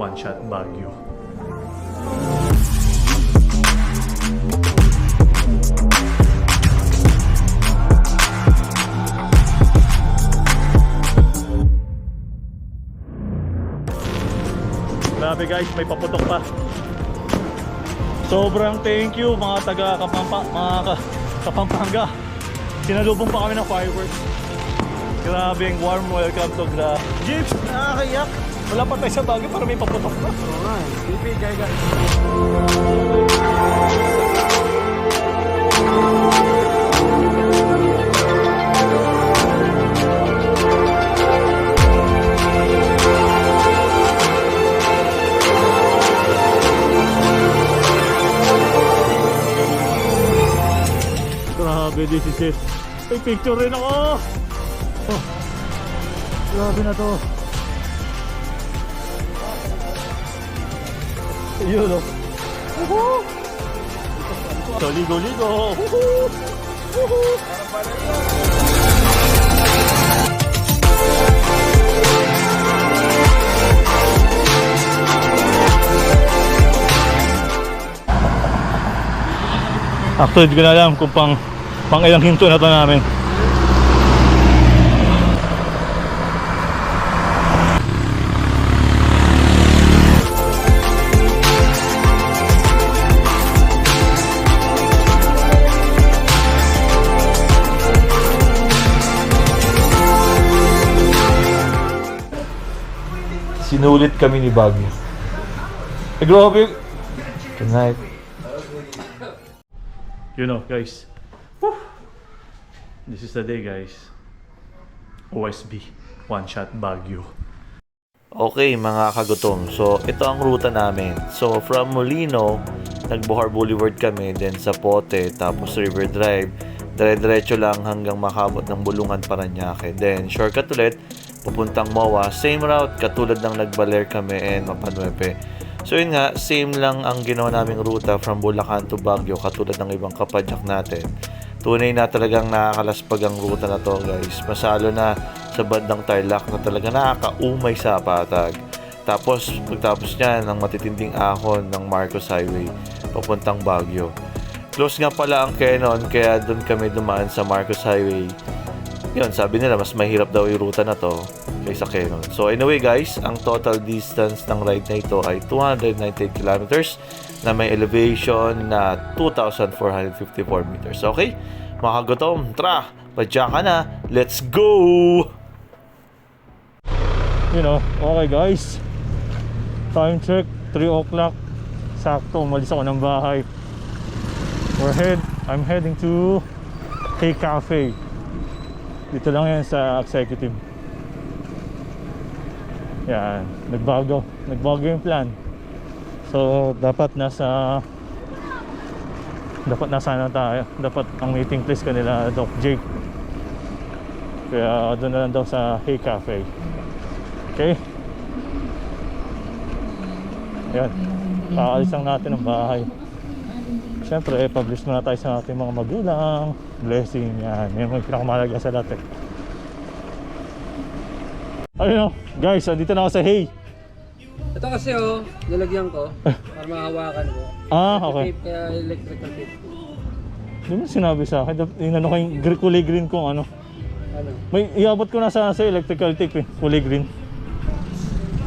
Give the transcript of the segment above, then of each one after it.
One Shot Baguio. Grabe guys, may paputok pa. Sobrang thank you mga taga Kapampangan. Sinalubong pa kami ng fireworks. Grabing warm welcome to the Jeeps. Nakakayak. Wala pa tayo sa Baguio para may paputok pa. Oo nga, bibigay guys. Grabe, this is it. May picture rin ako. Oh, grabe na to. Yun o. Woohoo! So, ligo-ligo. Woohoo! Woohoo! Actually, di ko na alam kung pang ilang hinto na to namin. Sinulit kami ni Baguio. Grabe. Good night. You know, guys. Woo! This is the day, guys. OSB, One Shot Baguio. Okay mga kagutom, so ito ang ruta namin. So from Molino, nag-Bohar Boulevard kami, then Zapote, tapos River Drive. Dire-diretso lang hanggang makabot ng Bulungan, Parañaque. Then shortcut ulit, papuntang MOA. Same route, katulad ng nag-Baler kami and Mapanuepe. So yun nga, same lang ang ginawa naming ruta from Bulacan to Baguio, katulad ng ibang kapadyak natin. Tunay na talagang nakakalaspag ang ruta na to guys. Masalo na sa bandang Tarlac na talaga nakakaumay sa patag. Tapos pagtapos niya ng matitinding ahon ng Marcos Highway papuntang Baguio. Close nga pala ang Quezon, kaya doon kami dumaan sa Marcos Highway. Yun, sabi nila mas mahirap daw yung ruta na to kaysa Quezon. So anyway guys, ang total distance ng ride na ito ay 298 kilometers na may elevation na 2,454 meters. Okay, mga kagutom, tara, padya ka na, let's go! You know, okay guys, time check, 3 o'clock. Sakto, umalis ako ng bahay. I'm heading to Hey Cafe. Dito lang yan sa executive. Yan, nagbago yung plan. So dapat nasa na tayo. Dapat ang meeting place kanila Doc Jake. Kaya doon na lang daw sa Hey Cafe. Okay? Yan, kakaalis lang natin ng bahay. Siyempre, publish muna tayo sa ating mga magulang. Blessing, yan. Yan yung pinakamahalaga sa lahat. Ayun o, guys, andito na ako sa Hey. Ito kasi nilagyan ko para mahawakan ko. Ah, okay. Tape, kaya electrical tape. Di mo sinabi sa akin, yung ano kayong kulay green kung ano. Ano? May iabot ko na sa electrical tape eh, kulay green.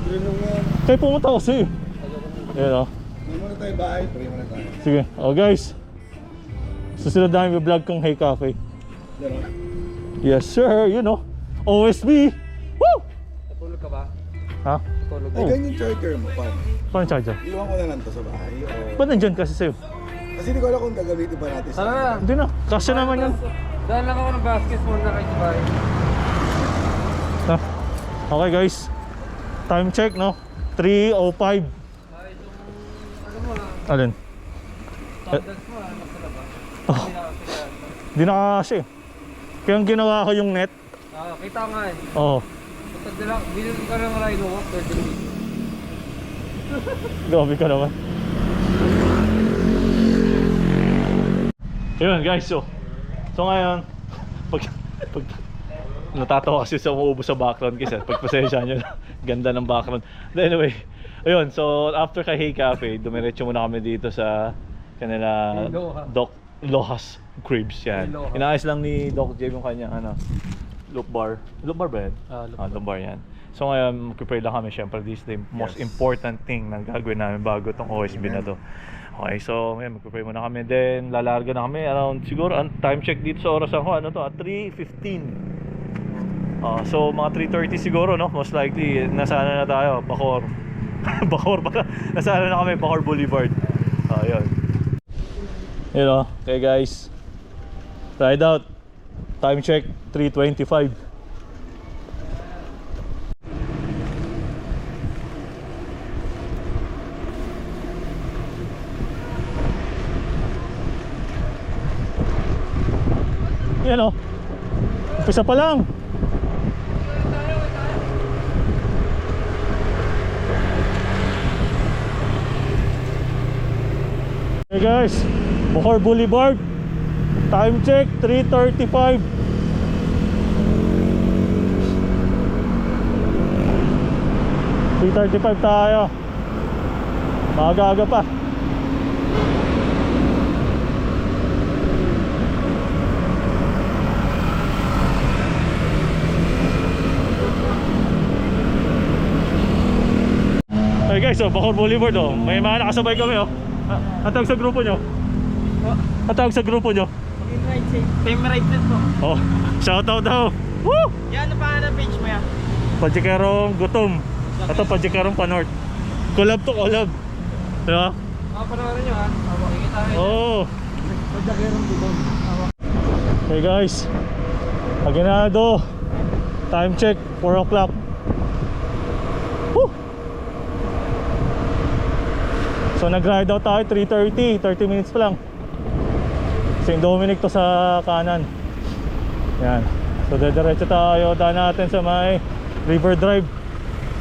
Green lang yan. Kaya pumunta ko sa'yo. Ayun o. Pray muna tayo bahay, pray muna tayo. Sige, guys. Susunod namin yung vlog kong Hey Cafe. Yes sir, you know. OSB. Woo! Natulog ka ba? Ha? Natulog Oh. ka. Ay, ganyan charger mo, paano? Paano charger? Iwan ko na lang to sa bahay. Ba't nandyan kasi sa'yo? Kasi hindi ko alam kung gagamitin pa natin sa... Tara na. Hindi na, kasya naman yan. Dahil lang ako ng basketball na kayo sa bahay. Okay guys, time check no, 3:05. Ano mo Alin? standards mo nasa labas. Oh. Di nakakasya eh. Kaya ang ginawa ko yung net. Kita nga eh. Oo. Basta bilhin ka ng ride mo, 30 minutes. Grabe ka naman. Yun guys, so ngayon pag natatawa kasi sa umuubos sa background kasi pagpasensya nyo. Ganda ng background. But anyway, Ayun, so after kay Hey Cafe, dumiretso muna kami dito sa kanila Hey Loha. Doc Lohas Cribs yan. Hey Loha. Inaayos lang ni Doc Jay yung kanya ano, loop bar. Loop bar ba yan? Loop Loop bar yan. So ngayon, mag-prepare lang kami. Siyempre, this is the most important thing na gagawin namin bago itong OSB na to. Okay, so ngayon, mag-prepare muna kami. Then, lalarga na kami around, siguro, time check dito sa oras ako, ano to, 3:15. So mga 3:30 siguro, no? Most likely, nasana na tayo, Bacoor. Bacoor pala. Nasana na kami, Bacoor Boulevard. Yun. You know, okay guys. Ride out. Time check, 3:25. Yan o. Umpisa pa lang. Hey guys, Bacoor Boulevard. Time check 3:35. tayo. Maaga-aga pa. Hey guys, Bacoor Boulevard oh. May mga nakasabay kami oh. Ang tawag sa grupo nyo? Ang tawag sa grupo nyo? Team Ride po. Oh, shoutout daw. Woo! Yan, ano pa na page mo yan? Pajikarong Gutom. Ito Pajikarong Panort. Collab to collab. Diba? Panoorin nyo ha. Makikita tayo. Oh. Hey guys, Aguinaldo. Time check 4 o'clock. Woo! So nag-ride out tayo 3:30, 30 minutes pa lang. St. Dominic to sa kanan. Yan. So diretso tayo, daan natin sa may River Drive.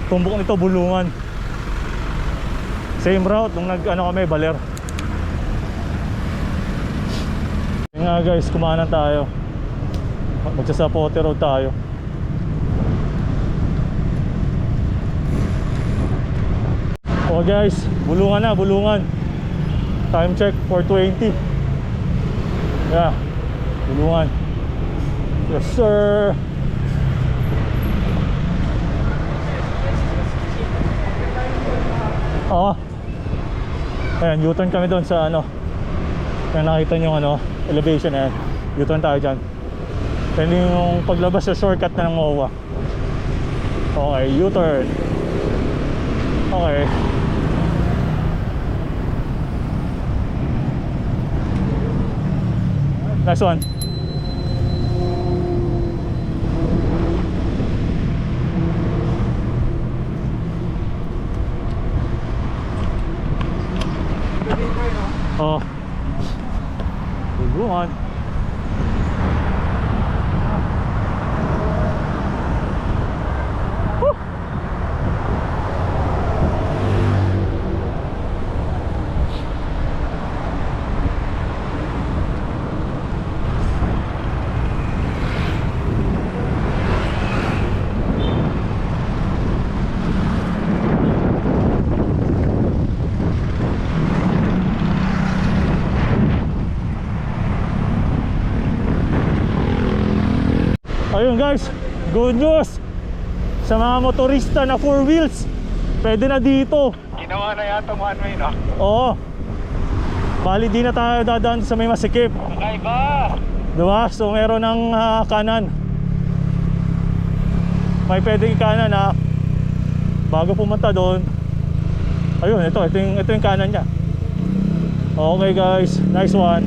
Tumbok nito Bulungan. Same route nung kami, Baler. Yan nga guys, kumanan tayo. Magsasapote road tayo. Oh guys, Bulungan na, Bulungan. Time check 4:20. Yeah, Bulungan. Yes sir. Oo. Ayan, U-turn kami doon sa ano. Kaya nakita nyo elevation na yan. U-turn tayo dyan. Then yung paglabas sa shortcut na ng MOA. Okay, U-turn. Okay. Next one. Oh. Bulungan. Woo! Ayun guys, good news sa mga motorista na 4 wheels. Pwede na dito. Ginawa na yata one way, no? Oo. Bali di na tayo dadaan sa may masikip. Kakaiba! Diba? So meron ng kanan. May pwedeng kanan na bago pumunta doon. Ayun, ito yung kanan niya. Okay guys, nice one.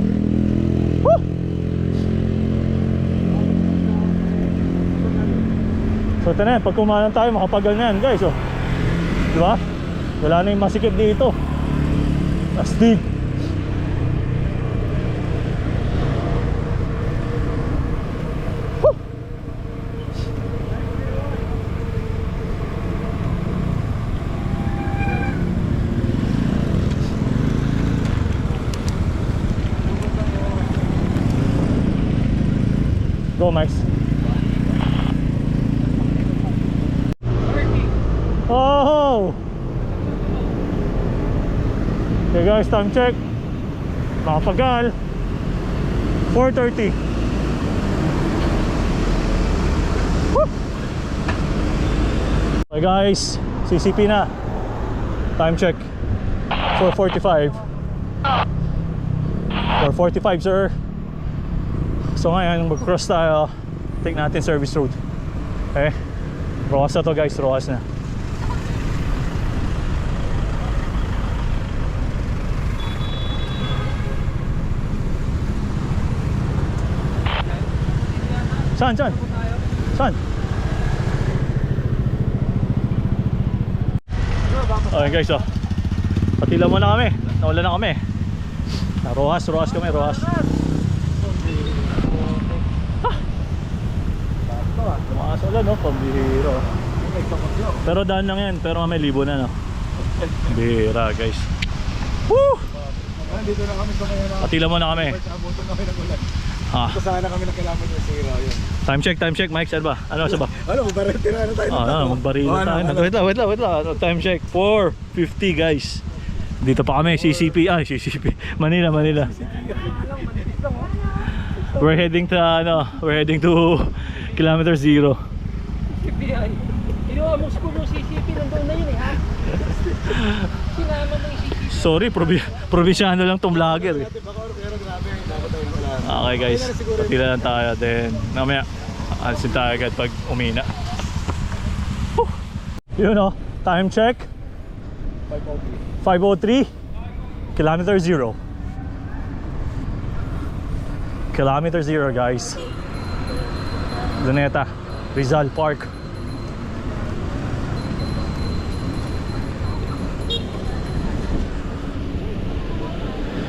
Woo! So ito na yan, pag kumanan tayo makapagal na yan guys oh. Diba? Wala na yung masikip dito. Astig. Woo! Go Max. Oh! guys, time check. Nakapagal 4:30. Woo! Okay guys, CCP na. Time check 4:45. 4:45 sir. So ngayon mag-cross tayo. Take natin service road. Okay, Rojas na to guys, Rojas na. Saan? Okay guys, patila mo na kami. Nawala na kami. Rojas kami, Rojas. Tumakas ulan, no? Pambihira. Pero daan lang yan, pero may libo na, no? Bihira guys. Woo! Dito na kami sa kaya na. Patila mo na kami. Abutin kami ng ulan. Ah. Sana kami ng kailangan yung sira yun. Time check Mike, saan ba? Ano sa ba? Ano, magbaril-tira na tayo. Magbarilo tayo. Wait lang. Time check 4:50 guys. Dito pa kami, CCP. Manila. We're heading to kilometer 0. CCP ay. Kinuha mo school ng CCP, nandoon na yun eh ha? Sinama mo yung CCP. Sorry, probinsyano lang tong vlogger eh. Pero grabe, dapat tayo wala. Okay guys, patila lang tayo. Then mamaya alisin tayo agad pag umina. Yun o, time check 5:03. Kilometer 0. Kilometer 0 guys. Luneta, Rizal Park.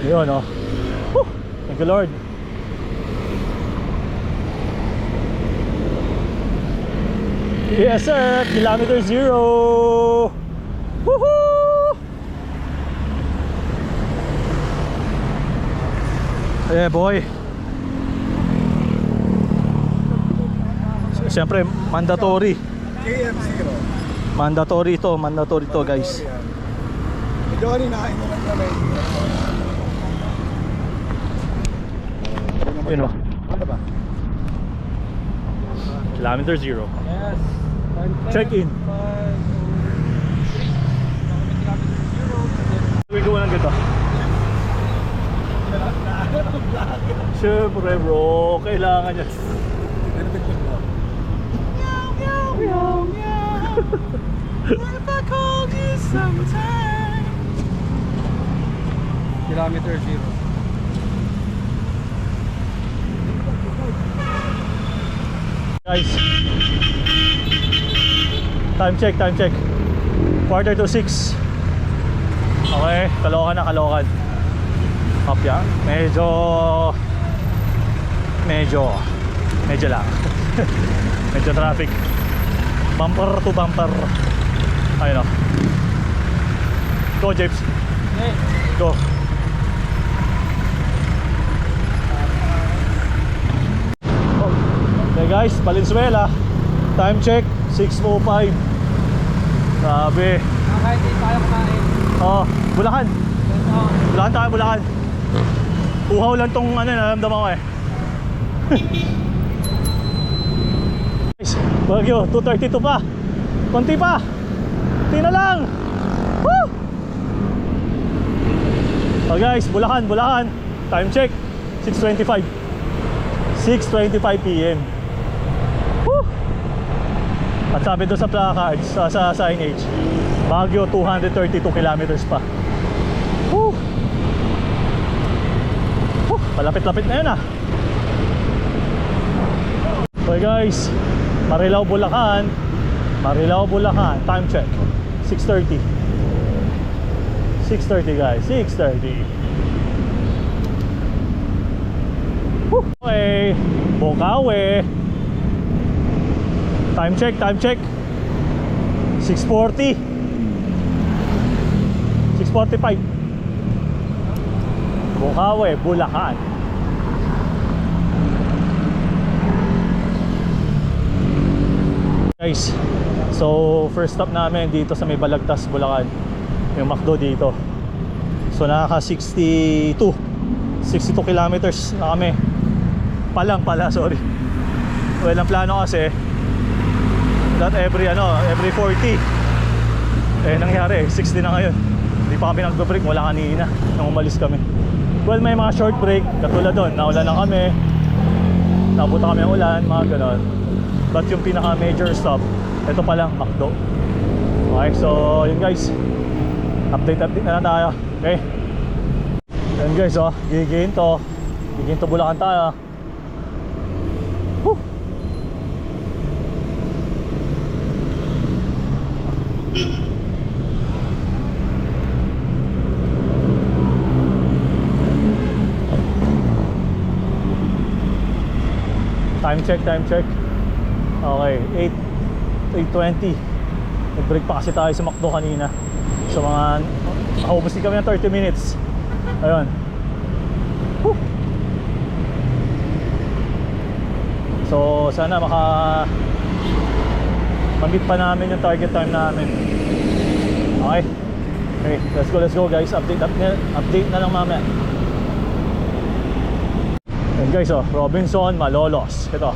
Yun o. Thank you Lord. Yes sir, kilometer 0. Woohoo! Yeah boy. Siyempre mandatory. KM0. Mandatory to guys. Medyo kaninain mo lang kami. Yun o. Ano ba? Kilometer 0. Yes. Check in. Gawin ko mo lang ganda. Siyempre bro, kailangan niya. Kilometer 0. Guys, time check 5:45. Okay, Caloocan na. Kapya, medyo lang. Medyo traffic, bumper to bumper. Ayun o. Go James, go. Okay guys, Valenzuela. Time check 6:05. Grabe. Kahit hindi tayo kumain. Bulacan. Bulacan. Uhaw lang tong naramdaman ko eh. Guys, Baguio, 2:32 pa. Konti pa. Tina lang. Woo! Oh guys, Bulacan. Time check 6:25. 6:25 PM. Woo! At sabi doon sa placards, sa signage, Baguio 232 kilometers pa. Woo! Malapit-lapit na yun ah. Okay guys, Marilao, Bulacan. Time check 6:30. 6:30 guys, 6:30. Okay, Bocaue. Time check 6:40. 6:45. Bocaue, Bulacan. Guys, so first stop namin dito sa may Balagtas, Bulacan. Yung McDo dito. So So nakaka 62 kilometers na kami. Sorry. Well, ang plano kasi that every 40. Eh nangyari 60 na ngayon. Hindi pa kami nagbe-break mula kanina nang umalis kami. Well, may mga short break katulad doon, naulan na kami. Nabuta kami ng ulan, mga ganon. But yung pinaka major stop, ito pa lang, McDo. Okay, so yun guys. Update na lang tayo. Okay. Yan guys, giginto Bulacan tayo. Woo! Time check. Okay, 8:20. Nag-break pa kasi tayo sa McDo kanina. So mga ubos din kami ng 30 minutes. Ayun. Woo! So sana ma-meet pa namin yung target time namin. Okay. Okay, let's go guys. Update na lang mamaya. And guys, Robinson, Malolos. Ito.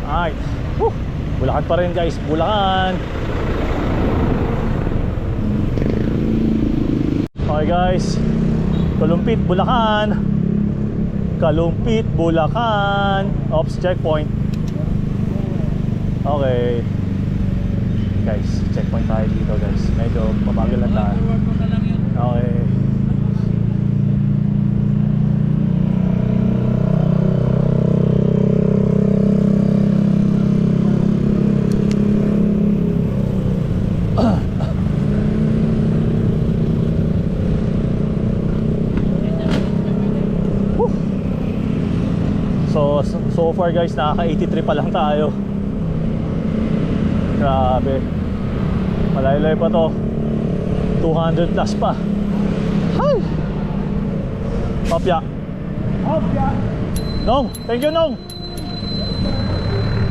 Alright. Woo! Bulacan pa rin guys, Bulacan. Okay guys, Kalumpit, Bulacan. Ops, checkpoint. Okay. Guys, checkpoint tayo dito guys. Medyo mabagal lang tayo. Okay. So far guys, nakaka-83 pa lang tayo. Grabe. Malayo-layo pa to. 200 plus pa. Hi! Hopya. Nong! Thank you, Nong!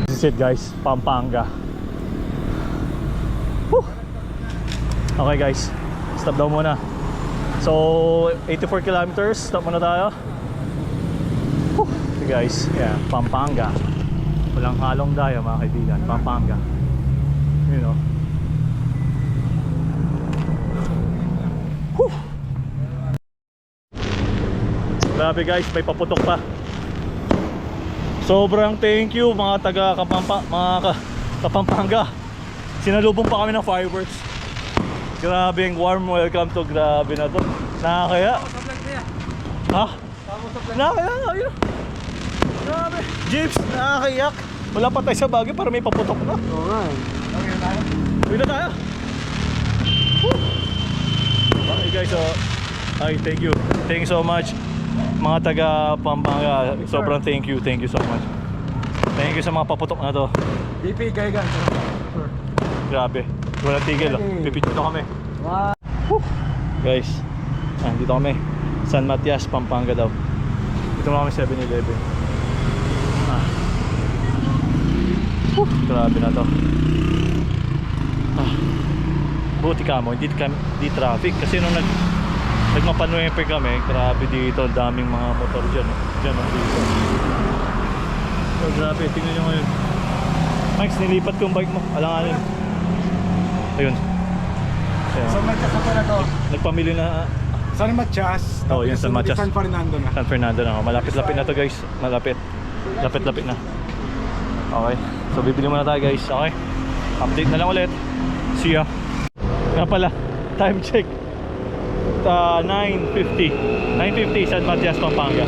This is it guys, Pampanga. Whew! Okay guys, stop daw muna. So 84 kilometers, stop muna tayo. Guys, yeah, Pampanga. Walang halong daya mga kaibigan, Pampanga. You know. Whew. Grabe guys, may paputok pa. Sobrang thank you mga taga Kapampanga. Sinalubong pa kami ng fireworks. Grabe ang warm welcome to, grabe na to. Nakakaya. Ha? Nakakaya, yun. Grabe, jeeps, nakakayak. Wala pa tayo sa bagay para may paputok na. Oo nga eh. Uwi na tayo. Woo! Okay guys, so thank you so much mga taga Pampanga. Sobrang thank you so much. Thank you sa mga paputok na to. DP, Gaigan. Grabe, walang tigil. Pipicture kami. Wow. Guys, dito kami San Matias, Pampanga daw. Dito kami 7-Eleven. Grabe na to. Buti ka mo, hindi traffic. Kasi nung nagmapanuepe kami, grabe dito, daming mga motor dyan. Dyan dito. So grabe, tingnan nyo ngayon. Max, nilipat ko yung bike mo. Alanganin. Ayun. So, Matias na pala to. Nagpamili na. San Matias. Oh, yun, San Matias. San Fernando na. San Fernando na. Malapit-lapit na to guys. Lapit-lapit na. Okay. So bibili muna tayo guys. Okay. Update na lang ulit. See ya. Nga pala, time check. 9:50 San Matias, Pampanga.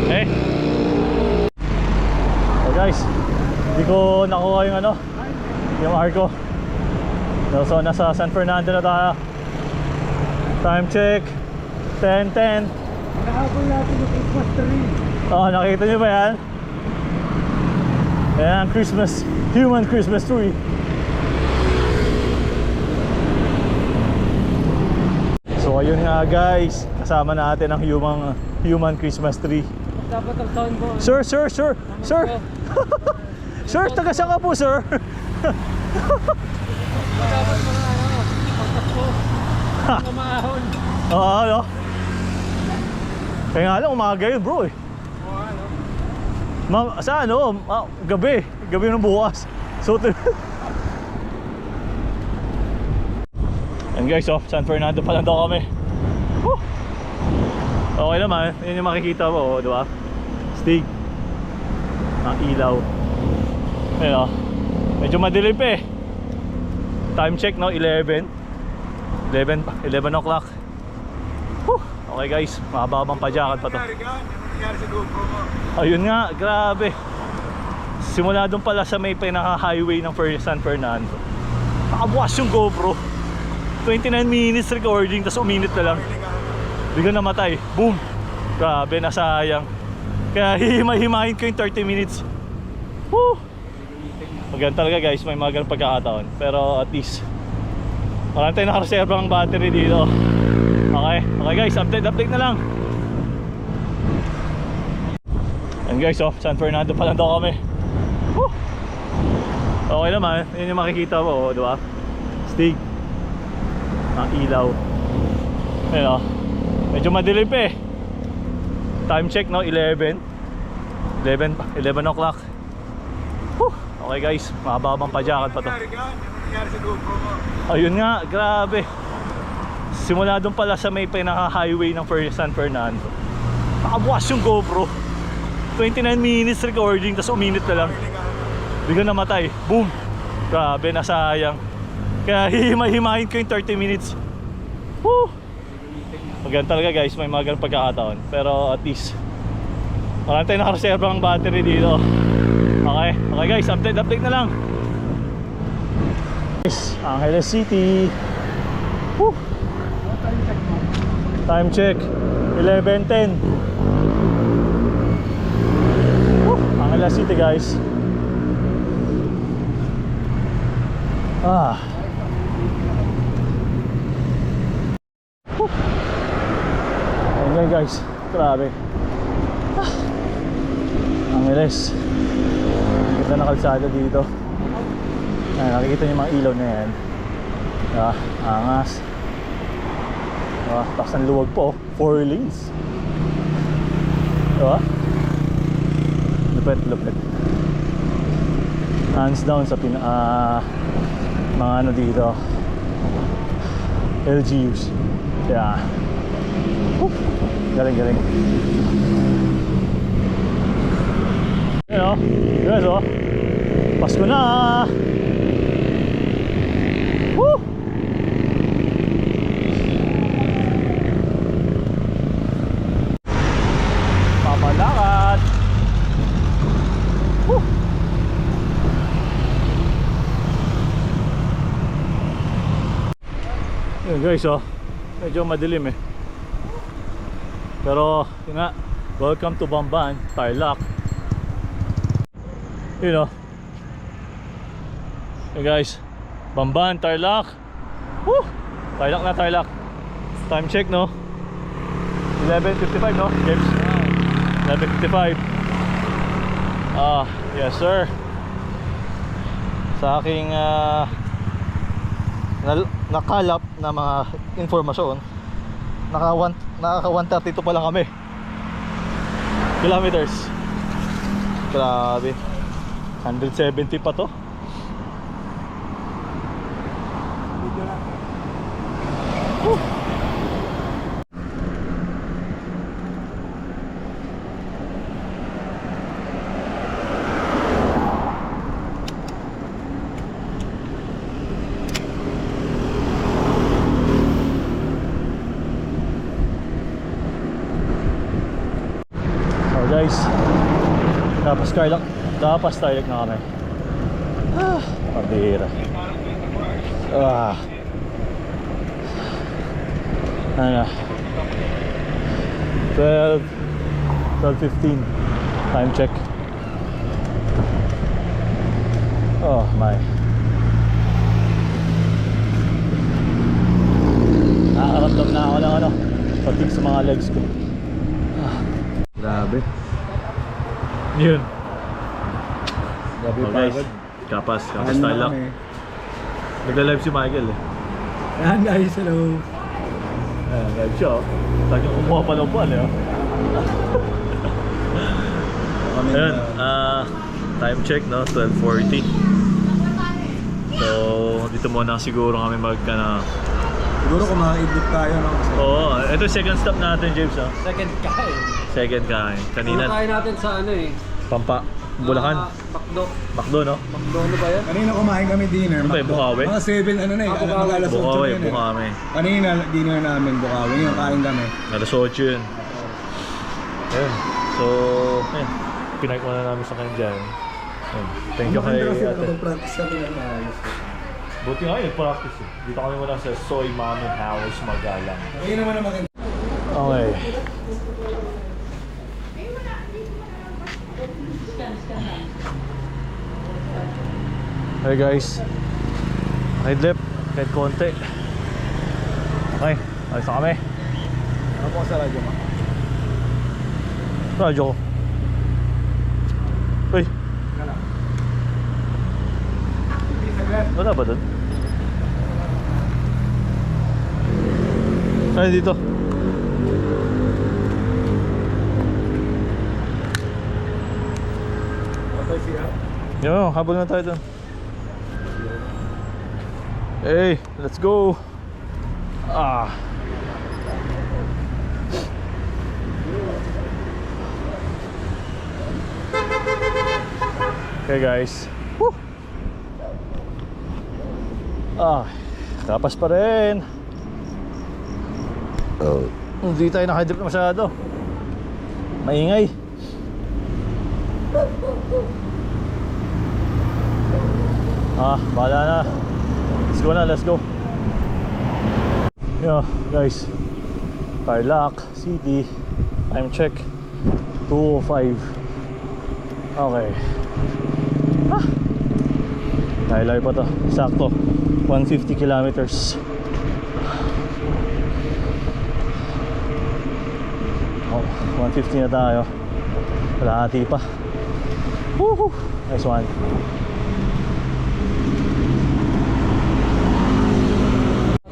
Okay. So guys, hindi ko nakuha yung arko. So nasa San Fernando na tayo. Time check 10:10. Nakahabol natin yung Christmas tree. Oh, nakita niyo ba yan? Ayan, human Christmas tree. So ayun nga guys, kasama natin ang human Christmas tree. Dapat ang sound ko. Sir. Sir, taga saan ka po, sir? Dapat mga pagkas ko. Mga maahon. Oo, Kaya nga lang, umaga yun bro eh. Sa ano, gabi ng bukas. So, and guys, San Fernando pa lang daw kami. Woo! Okay naman, yun yung makikita mo, di ba? Stig. Ang ilaw. Ayun, medyo madilim pa eh. Time check, no? 11 o'clock. Woo! Okay guys, mahababang pajakan pa to. Nangyari sa GoPro mo. Ayun nga, grabe. Simula doon pala sa may pinaka-highway ng San Fernando. Nakabukas yung GoPro. 29 minutes recording, tapos uminit na lang. Bigla namatay. Boom! Grabe, nasayang. Kaya hihimay-himayin ko yung 30 minutes. Woo! Maganda talaga guys, may mga ganang pagkakataon. Pero at least marami tayong nakareserve ang battery dito. Okay guys, update na lang. And guys, San Fernando pa lang daw kami. Woo! Okay naman, yun yung makikita mo, di ba? Stig. Ang ilaw. Ayun, medyo madilim pa eh. Time check, no? 11 o'clock. Woo! Okay guys, mahababang pajakan pa to. Nangyari sa GoPro mo. Ayun nga, grabe. Simula doon pala sa may pinaka-highway ng San Fernando. Nakabukas yung GoPro. 29 minutes recording, tapos uminit na lang. Bigla namatay. Boom! Grabe, nasayang. Kaya hihimay-himayin ko yung 30 minutes. Woo! Maganda talaga guys, may mga ganang pagkakataon. Pero at least marami tayong nakareserve ang battery dito. Okay guys, update na lang. Guys, Angeles City. Woo! Time check 11:10. Angeles City guys. Ayan guys, grabe. Angeles. Ganda na kalsada dito. Ayan, nakikita niyo yung mga ilaw na yan. Angas. Tapos ang luwag po, 4 lanes. Diba? Lupit. Hands down sa mga ano dito, LGUs. Yeah. Galing. Ayan guys, Pasko na. Woo! Pamalakad. Woo! Ayan guys, medyo madilim eh. Pero yun nga, welcome to Bamban, Tarlac. Yun hey guys, Bamban, Tarlac. Woo! Tarlac. Time check, no? 11:55, no? James? 11:55. Yes sir. Sa aking nakalap na mga informasyon, naka 132 pa lang kami kilometers. Grabe, 170 pa to. Guys, dapat Tarlac na kami. Pabira. Ano, 12:15 time check. Oh my, nakakaramdam na ako ng patig sa mga legs ko. Grabe. Yun. Grabe guys, pagod. Kapas Tarlac. Nagla-live si Michael eh. Ayan guys, hello. Ayan, live siya. Tagong kumuha pa ng buwan eh. Ayun, time check, no? 12:40. So, dito muna siguro kami Siguro kumaidlip tayo, no? Oo, ito second stop natin, James, no? Second kain. Second kain. Kanina, Kain natin sa ano eh. Pampa, Bulacan. Bakdo. Macdo, no? Bakdo ano ba yan? Kanina kumain kami dinner. Ano ba yun, McDo. Bukawi? Mga 7, ano na eh. Bukawi. Mga alas 8 Bukawi, na yun eh. Bukawi. Kanina, dinner namin, Bukawi. Yung kain kami. Alas 8 yun. Ayun. So, ayun. Pinark muna namin sa kanya dyan. Ayun. Thank you kay ate. Practice kami ng maayos. Buti nga yun, practice eh. Dito kami muna sa Soy Mami House, Magalang. Ayun naman ang maganda. Okay. Hey guys. Idlip, kahit konti. Okay, ayos na kami. Ano po sa radyo mo? Radyo ko. Uy, wala ba dun? Ay, dito. Patay siya. Yo, habol na tayo dun. Hey, let's go. Ah. Okay guys. Woo. Ah, tapas pa rin. Hindi tayo nakadrip masyado. Maingay. Bahala na. Let's go na, let's go. Yeah, guys. Tarlac City. Time check 2:05. Okay. Layo-layo pa to. Sakto 150 kilometers. Oh, 150 na tayo. Kalahati pa. Woohoo! Nice one.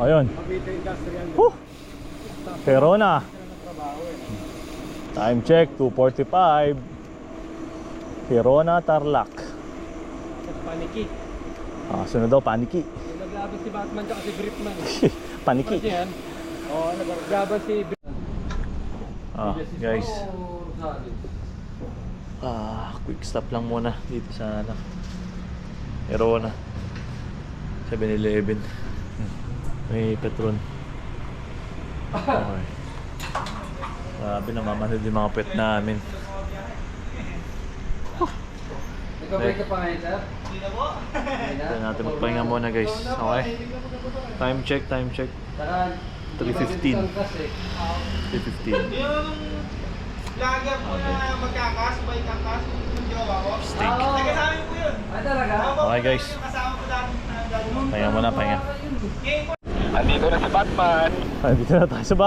Ayun. Perona. Time check 2:45. Perona, Tarlac. Paniki. Sunod daw, Paniki. Yung naglaban si Batman tsaka si Briefman. Paniki. Kasi yan. Oo, naglaban si Briefman. Guys. Quick stop lang muna dito sa Perona. 7-Eleven. May Petron. Okay. Grabe, namamanod yung mga pet namin. Nagkabay ka pa ngayon, sir? Kaya natin magpahinga muna guys. Okay. Time check. 3:15. 3:15. Vlogger po na magkakas, sabay kakas, yung jowa ko. Steak. Nagkasama po yun. Talaga? Okay guys. Kasama ko dati na gano'n. Pahinga muna, pahinga. Andito na si Batman. Dito na tayo sa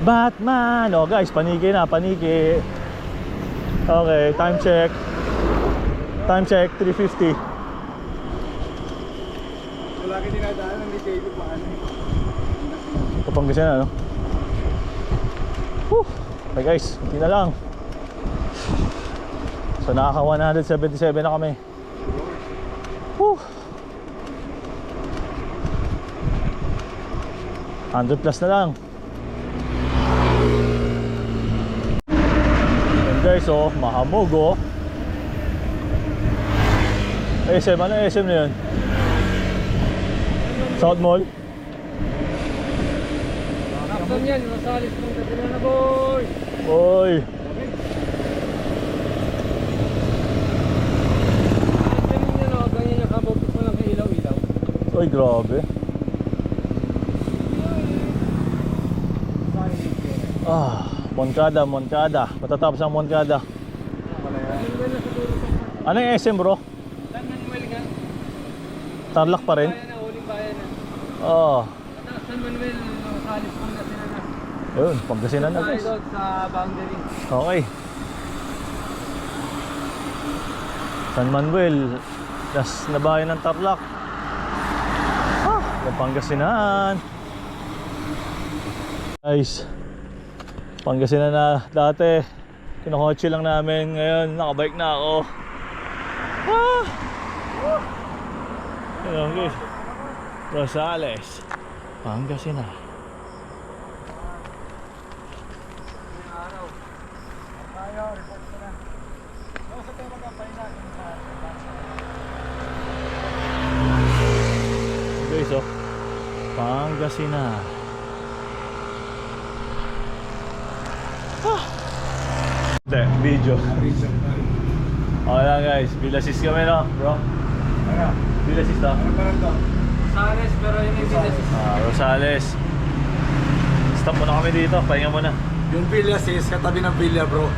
Batman! Oh guys, paniki na, paniki. Okay, time check. 3:50. Wala ka dinadaanan ni David paano. Kapanggasan na, no? Whew! Okay guys, hindi na lang. So nakaka 177 na kami. Whew! 100 plus na lang. And guys, oh, mahamog, oh. SM, ano SM na yun? South Mall? Nakaksan yan, masalis mong gabi na boy! Oy! Ganyan yan o, ganyan yung kababot mo lang ilaw-ilaw. Oy, grabe. Moncada. Matatapos ang Moncada. Ano yung SM, bro? San Manuel nga. Tarlac pa rin? Bayan na, huling bayan na. Oo. San Manuel, masalis mong gabi na. Yun, Pangasinan na guys. Tayo sa boundary. Okay. San Manuel, na bayan ng Tarlac. Yung Pangasinan. Guys, Pangasinan na dati. Kinokotse lang namin. Ngayon, nakabike na ako. Ah! Ayan guys. Rosales. Pangasinan. Guys, oh. Pangasinan. Hindi, video. Okay lang guys, Villasis kami no, bro. Ano? Villasis na. Ano pa lang to? Sanes, pero yun yung binasis. Rosales. Stop muna kami dito, pahinga muna. Yung Villa sis, katabi ng Villa bro.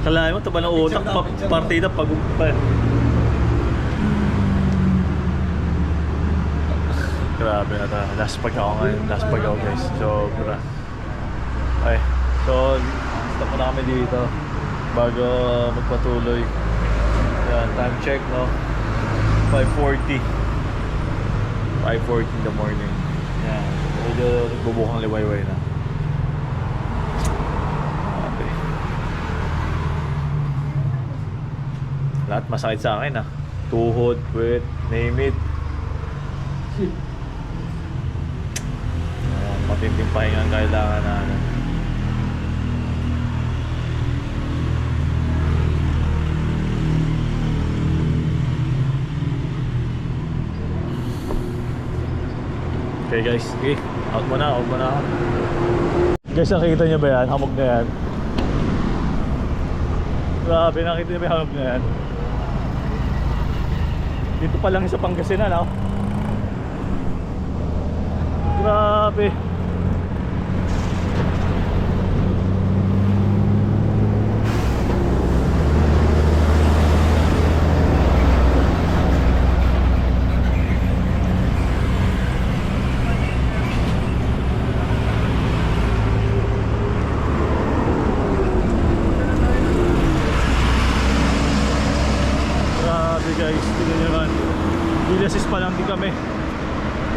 Kalahin mo, taba ng utak, partida pag grabe na ta. Last pag ako ngayon, last pag ako guys. Sobra. Okay, so stop muna kami dito bago magpatuloy. Yan, time check no, 5:40 in the morning. Yan, medyo nagbubukang liwayway na. Okay. Lahat masakit sa akin tuhod, puwet, name it. Matinding pahinga ang kailangan natin. Okay guys, okay. Out muna ako. Guys, nakikita nyo ba yan? Hamog na yan. Grabe, nakikita nyo ba yung hamog na yan? Dito pa lang sa Pangasinan, oh. Grabe. Guys, tignan nyo naman. Villasis pa lang din kami.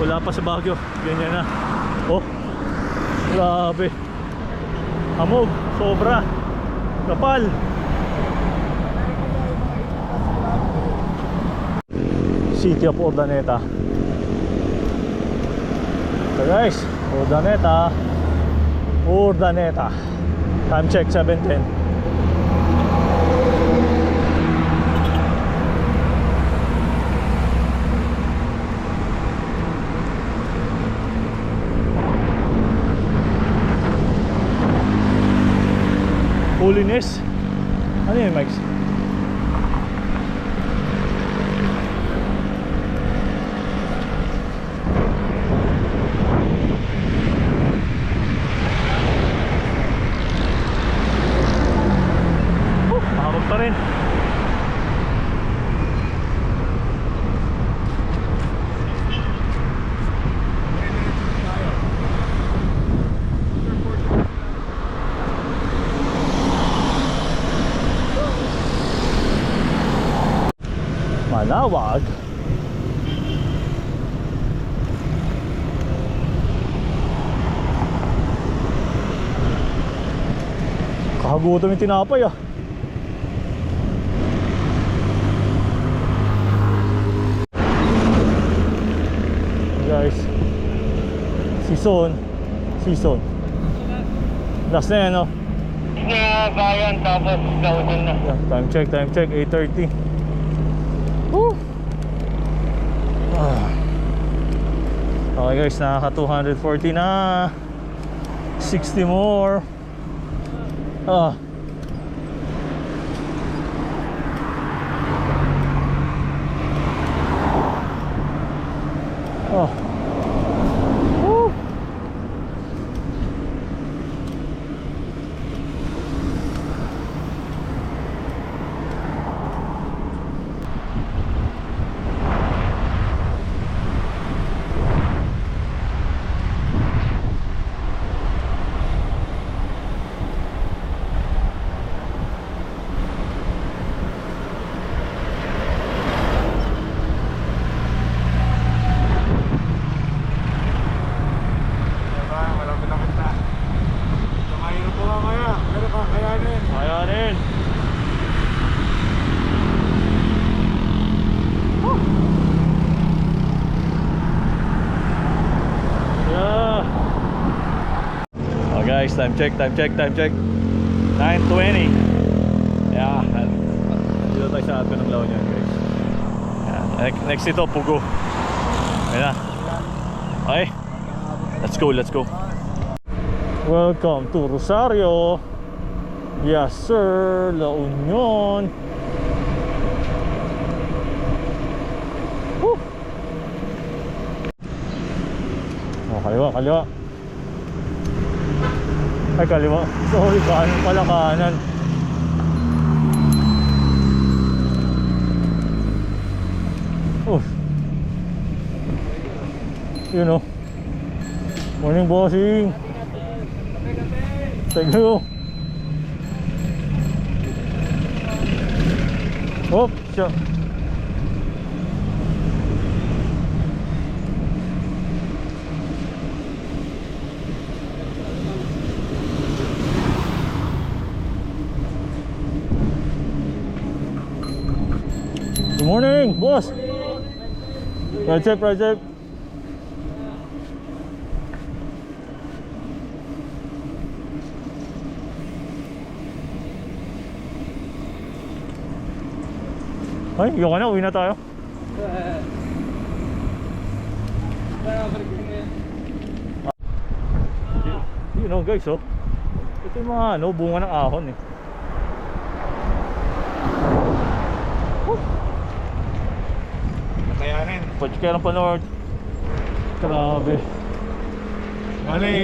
Wala pa sa Baguio. Ganyan na. Oh, grabe. Hamog, sobra. Kapal. City of Urdaneta. So guys, Urdaneta. Time check 7:10. Holiness. Ano yun, Mike? Mahabag pa rin. Malawag. Kakagutom yung tinapay guys, season last na yan no. Bayan tapos gawin na. Yeah, time check 8:30. Okay guys, nakaka 240 na. 60 more. Oh, woo. time check. 9:20. Yeah, dito tayo sa ato ng La Union, guys. Yan. Next ito, Pugo. Ayan na. Okay, let's go. Welcome to Rosario. Yes sir, La Union. Woo! Oh, kaliwa. Ay, kaliwa. Sorry, kanan pala, kanan. Oh. You know. Morning, bossing. Thank you. Oh, siya. Good morning, boss. Right check. Ay, yun ka na, uwi na tayo. You know guys, oh. Ito yung mga bunga ng ahon eh. Nakayanin. Pwede kaya ng panord. Grabe. Bali,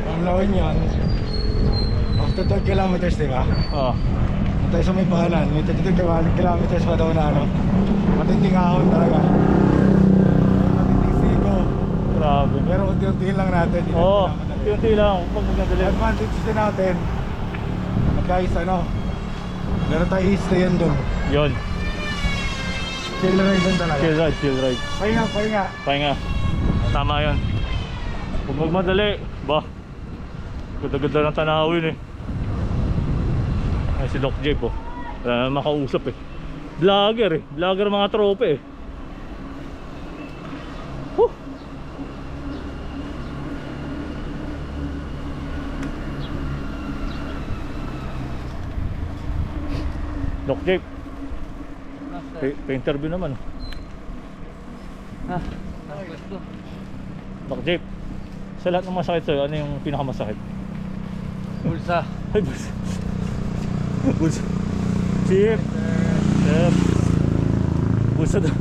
ang La Union, after 12 kilometers, di ba? Ah, Tayo sa may paanan, may 32 kilometers pa daw na ano. Matinding ahon talaga. Matinding siko. grabe. Pero unti-unti lang natin. Oo, unti lang. Huwag magdadali. Advantage din natin. Guys, ano, meron tayo stay yan dun. Yun, Chill ride dun talaga. chill ride. Pahinga. Tama yun. Huwag magmadali. Ba, ganda-ganda ng tanawin eh. Ay, si Doc Jeep, oh. Wala na makausap eh. Vlogger mga tropa eh. Woo! Doc Jeep, pa-interview naman. Doc Jeep, sa lahat ng masakit sa'yo, ano yung pinakamasakit? Bulsa. Ay, bulsa. Bulsa. Chip. Chip. Bulsa daw.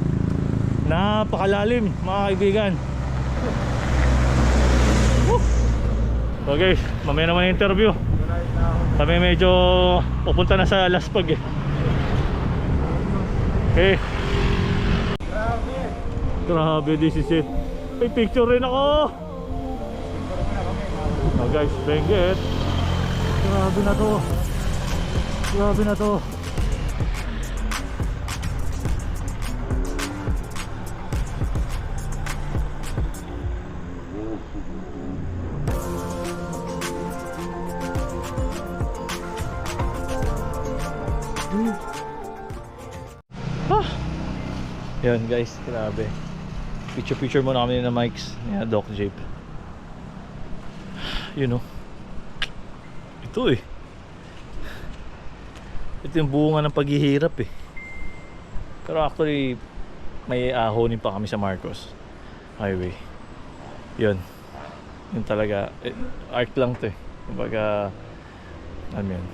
Napakalalim, mga kaibigan. Woo! Okay, mamaya naman yung interview. Kami medyo pupunta na sa Laspag eh. Okay. Grabe, this is it. May picture rin ako. Oh guys, Benguet. Grabe na to. Yan guys, grabe. Picture muna kami na mics ni Doc Jeep. You know, ito eh. Ito yung bunga ng paghihirap eh. Pero actually, may ahonin pa kami sa Marcos Highway. Yun talaga, art lang to eh. Kumbaga, ano yun,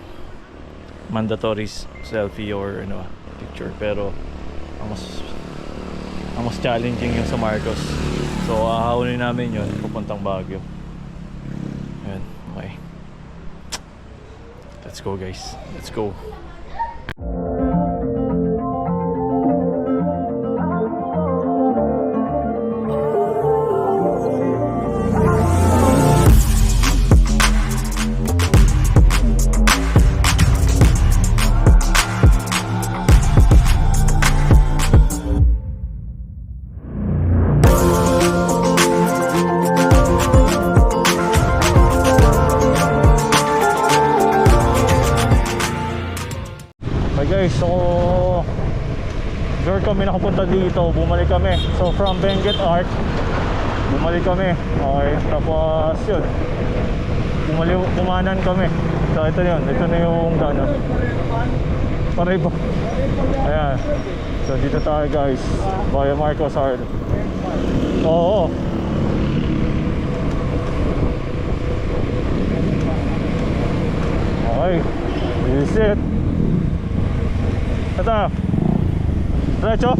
mandatory selfie or ano, picture. Pero ang mas challenging yung sa Marcos. So ahahonin namin yun papuntang Baguio. Ayan, okay. Let's go guys, let's go. Guys, so sure kami nakapunta dito, bumalik kami. So from Benguet Arc, bumalik kami. Okay, tapos yun, kumanan kami. So ito yun, ito na yung daanan. Pareho. Ayan. So dito tayo guys. Via Marcos Hard. Oo. Okay. This is it. Ito. Diretso.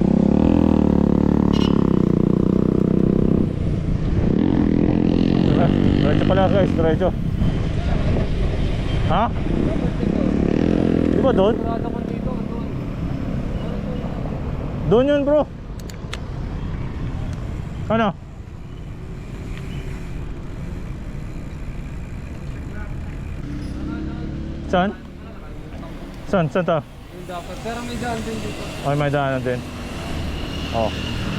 Diretso pala guys, diretso. Ha? Di ba doon? Sigurado ko dito, doon. Doon yun bro. Ano? Saan? Saan? Saan ta? Yung dapat. Pero may daan din dito. Ay, may daanan din. Oh.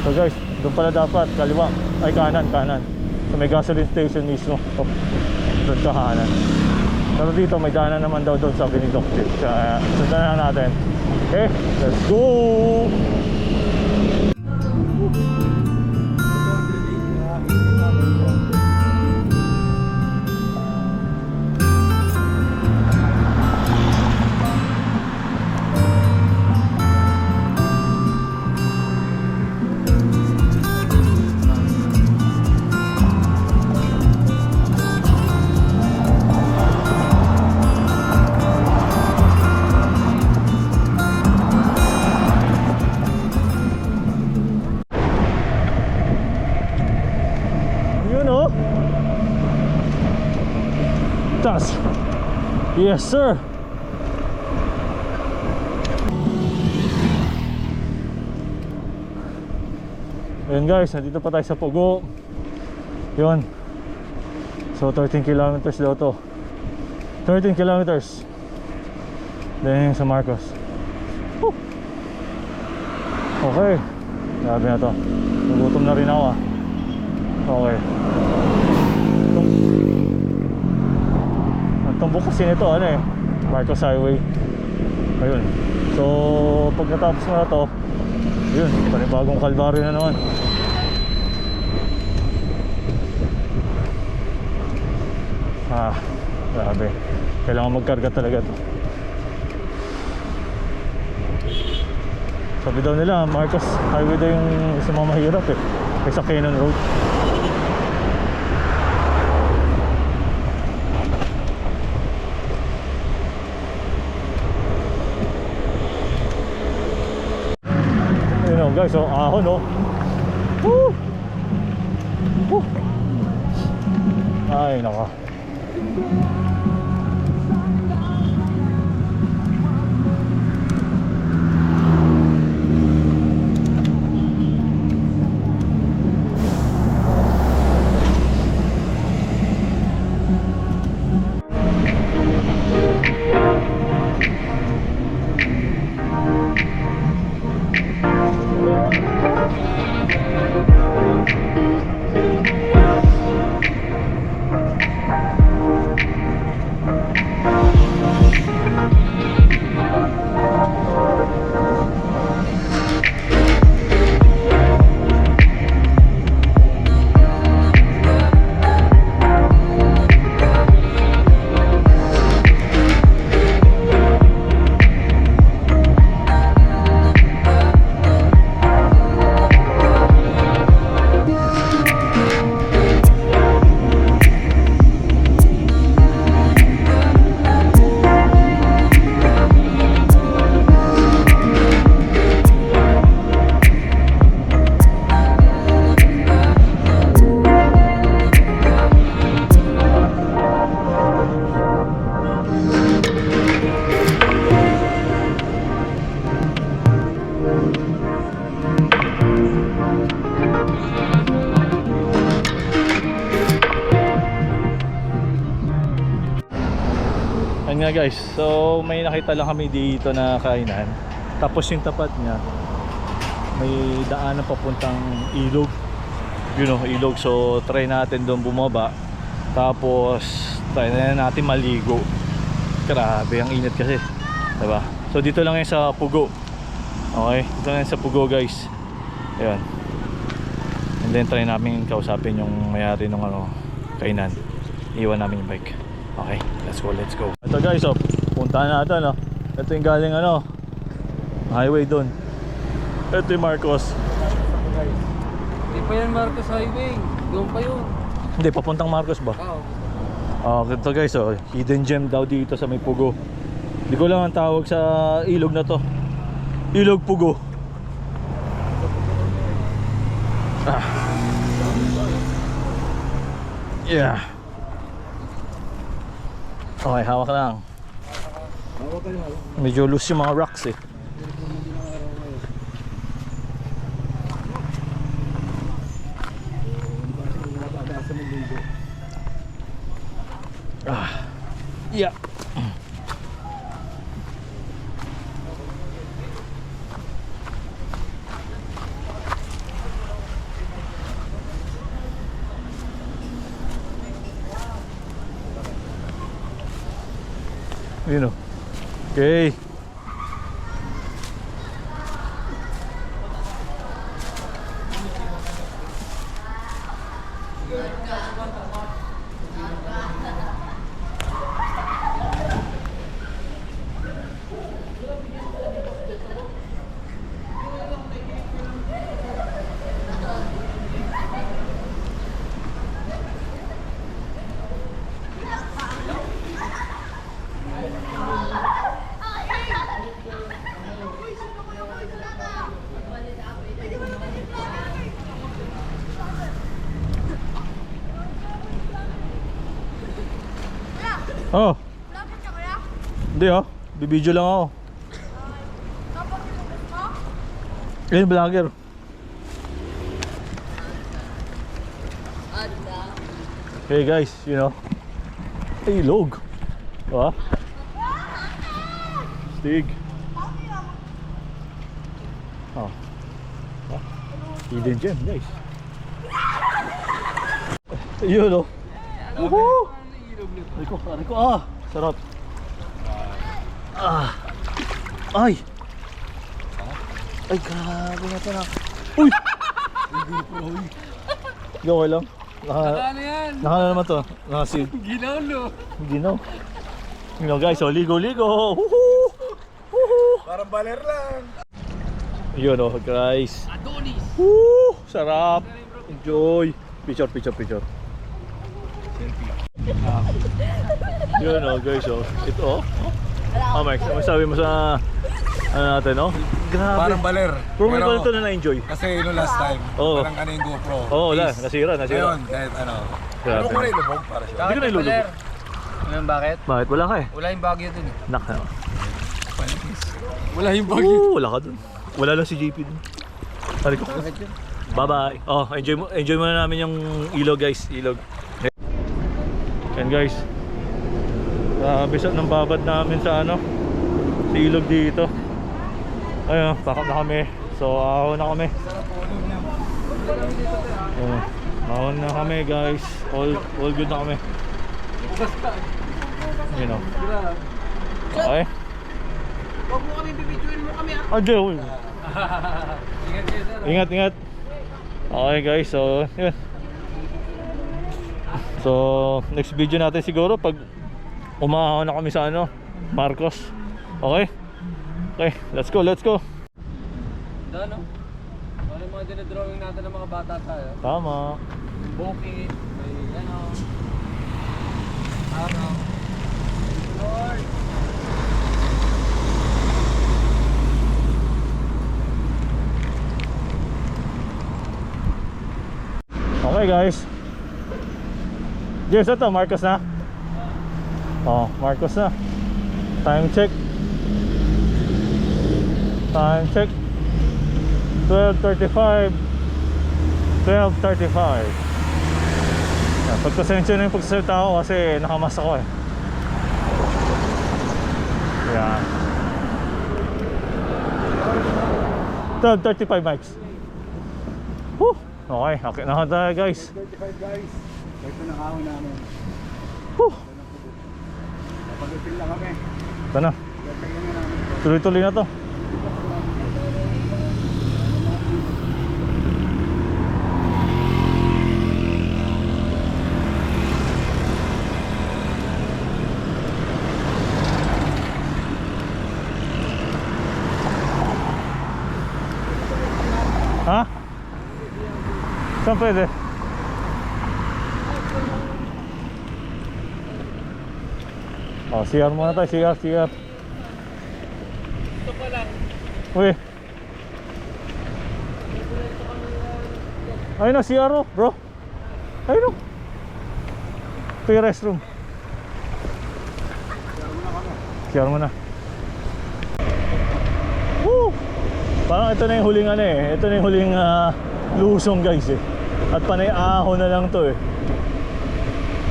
So guys, doon pala dapat kaliwa. Ay, kanan. So may gasoline station mismo. Oh. Doon ka kanan. Pero dito may daanan naman daw doon, sabi ni Doc Chip. Kaya sundan na natin. Okay, let's go! You know? Tas. Yes, sir. Ayun guys, nandito pa tayo sa Pugo. Yun. So 13 kilometers daw to. 13 kilometers. Then sa Marcos. Woo! Okay. Grabe na to. Nagutom na rin ako ah. Okay. Ang tumbok kasi nito ano eh, Marcos Highway. Ayun. So pag natapos mo na to, yun, panibagong kalbaryo na naman. Ah, grabe. Kailangan magkarga talaga to. Sabi daw nila, Marcos Highway daw yung isa mga mahirap eh, kaysa Cannon Road. Yun o guys, so ahon o. Woo! Woo! Ay naka. Ayun nga guys, so may nakita lang kami dito na kainan. Tapos yung tapat niya may daanan papuntang ilog. You know, ilog. So try natin doon bumaba. Tapos try na natin maligo. Grabe, ang init kasi, diba? So dito lang yan sa Pugo. Okay, dito lang yan sa Pugo guys. Ayun. And then try namin kausapin yung may-ari ng ano, kainan. Iwan namin yung bike. Okay, let's go, let's go. Ito guys, oh, puntahan natin, oh. Ito yung galing ano, highway doon. Ito yung Marcos. Hindi pa yan Marcos Highway. Doon pa yun. Hindi, papuntang Marcos ba? Oo. Ito guys, oh, hidden gem daw dito sa may Pugo. Hindi ko lang ang tawag sa ilog na to. Ilog Pugo. Yeah. Okay, hawak lang. Medyo loose yung mga rocks eh. Yeah. You know. Okay. Oh. Hindi oh, bibidyo lang ako. Ayun, vlogger. Hey guys, you know. Ilog. Diba? Stig. Oh. Hidden gem guys. Yun oh. Woohoo! Aray ko, sarap. Ay! Ay, grabe na ito na. Uy! Okay lang. Ano yan? Naka na naman to. Nakasid. Ginaw no. Ginaw. Ginaw guys, so ligo-ligo. Woohoo! Woohoo! Parang baler lang. Yun oh guys. Adonis. Woo! Sarap. Enjoy. Picture. Yun oh guys oh. Ito oh. Oh Mike, ano sabi mo sa ano natin oh? Grabe. Parang baler. Pero may ito na na-enjoy. Kasi no last time, Oo. parang ano yung GoPro. Oo, wala. Peace. Nasira. Ngayon, kahit ano. Grabe. Ano ko rin lubog para siya. Hindi ko na ilulubog. Alam bakit? Bakit? Wala ka eh. Wala yung Baguio dun eh. Naka. Wala yung Baguio. Wala ka dun. Wala lang si JP dun. Pari ko. Bye-bye. Oh, enjoy muna namin yung ilog guys. Ilog. Yan guys. Grabe sa ng babad namin sa ano. Sa ilog dito. Ayun, pakap na kami. So, ahon na kami. Ahon na kami guys. All good na kami. You know. Okay. Huwag mo kami bibidyoin mo kami ah. Adyo. Ingat kayo sir. Ingat. Okay guys, so yun. So next video natin siguro pag umahon na kami sa ano, Marcos. Okay, let's go. Doon no? Ano yung mga dinadrawing natin ng mga bata tayo? Tama. Bukid, may ano, Lord. Okay guys. Yes, ito Marcos na. Oh, Marcos na. Time check. 12:35. 12:35. Pagpasensya na yung pagsasalita ko kasi nakamas ako eh. Yan. 12:35 mics. Woo! Okay, na tayo guys. 35 guys. Ito na kahon namin. Woo! Napag-refill lang kami. Ito na. Tuloy-tuloy na to. Ha? Saan pwede? Oh, CR muna tayo, CR. Ito pa lang. Uy. Ayun na, CR oh, bro. Ayun oh. Ito yung restroom. CR muna. Woo! Parang ito na yung huling ano eh. Ito na yung huling lusong guys eh. At panay ahon na lang to eh.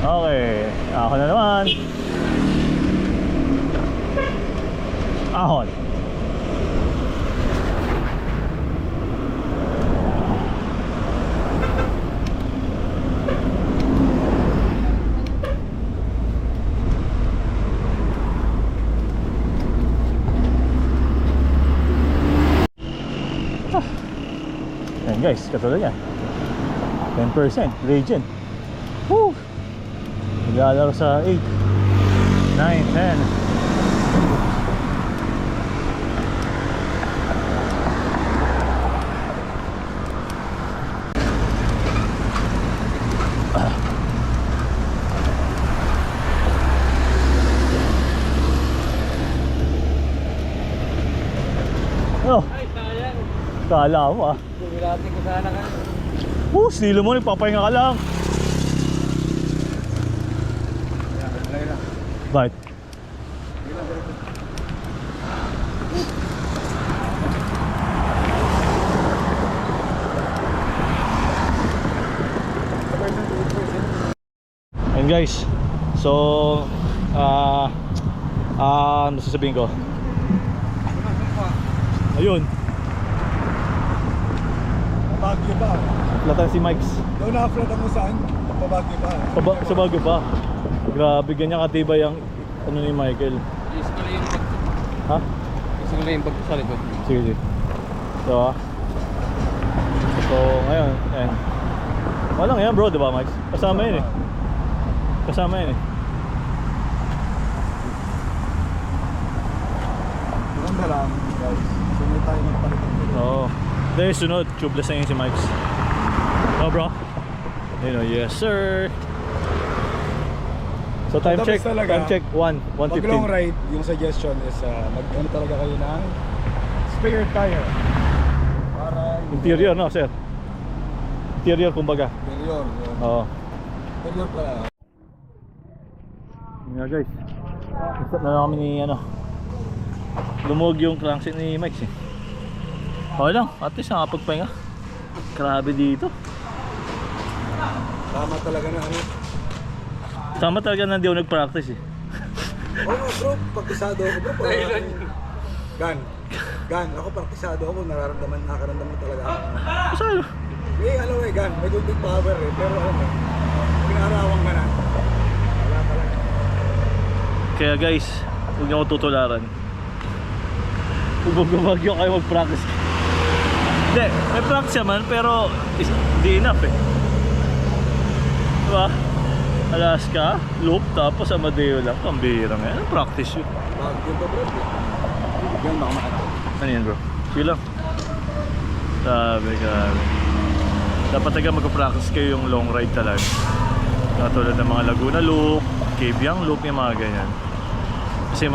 Okay, ahon na naman. Ahon. Yan guys, katulad yan 10% Radiant. Woo! Maglalaro sa 8 9, 10. Oh, Ay, sayang. kala mo ah. Bumilati ko sana ka. Stilo mo, nagpapahinga ka lang. Bakit? And guys, so ano sasabihin ko? Ayun, Pabagyo ba? latan si Mike's. Doon na-flat ako saan? Pabagyo ba? Sa Baguio pa. Grabe, ganyan katibay ang ano ni Michael. Is ko lang yung bag. Ha? Is ko lang yung bag sa likod. Sige, sige. So ngayon, ayan. Walang yan bro, diba Mike? Kasama yun eh. Kasama yun eh. Maganda lang, guys. Sunod tayo magpalitan. Oo. Dahil sunod, tubeless na yun si Mike's. Oh bro. You know, yes sir. So time The check, best talaga. time check 1:15. Pag long ride, yung suggestion is mag-ano talaga kayo ng spare tire. Para Interior no sir? Interior kumbaga. interior. Oo. Interior pala. Yun nga guys. Stop na lang kami ni ano. Lumog yung crankset ni Mike's eh. Okay lang, at least nakapagpahinga. Grabe dito. Tama talaga na ano. Tama talaga na hindi ako nag-practice eh. Oo nga bro, praktisado ako bro. Gan, ako praktisado ako, nakaramdaman talaga ako. Saan? May ano eh, Gan, may good power eh, pero ano mo, pinaharawang ka na. Wala talaga. Kaya guys, huwag niyo ako tutularan. Ubog-ubagyo kayo mag-practice. Hindi, may practice naman pero hindi enough eh. Diba? Alaska, loop, tapos Amadeo lang. Pambihira nga. Anong practice yun? Bagyo ba bro? Yan, baka makata. Ano yan bro? Chill lang. Sabi ka. Dapat talaga mag-practice kayo yung long ride talaga. Katulad ng mga Laguna Loop, Cabiang Loop, yung mga ganyan. Kasi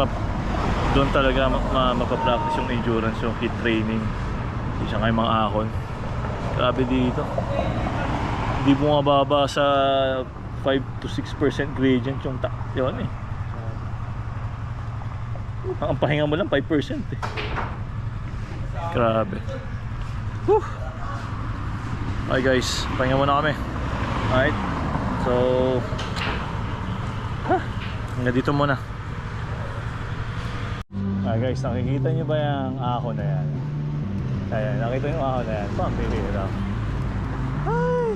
doon talaga mapapractice yung endurance, yung heat training. Hindi siya kayo mga ahon. Grabe dito. Hindi mo mababa sa 5 to 6% gradient yung yun eh. Ang pahinga mo lang 5% eh. Grabe. Whew. Okay guys, pahinga muna kami. Alright. So hanggang dito muna. Okay guys, nakikita nyo ba yung ahon na yan? Ayan, nakita nyo yung ahon na yan. Pambihira. Ay!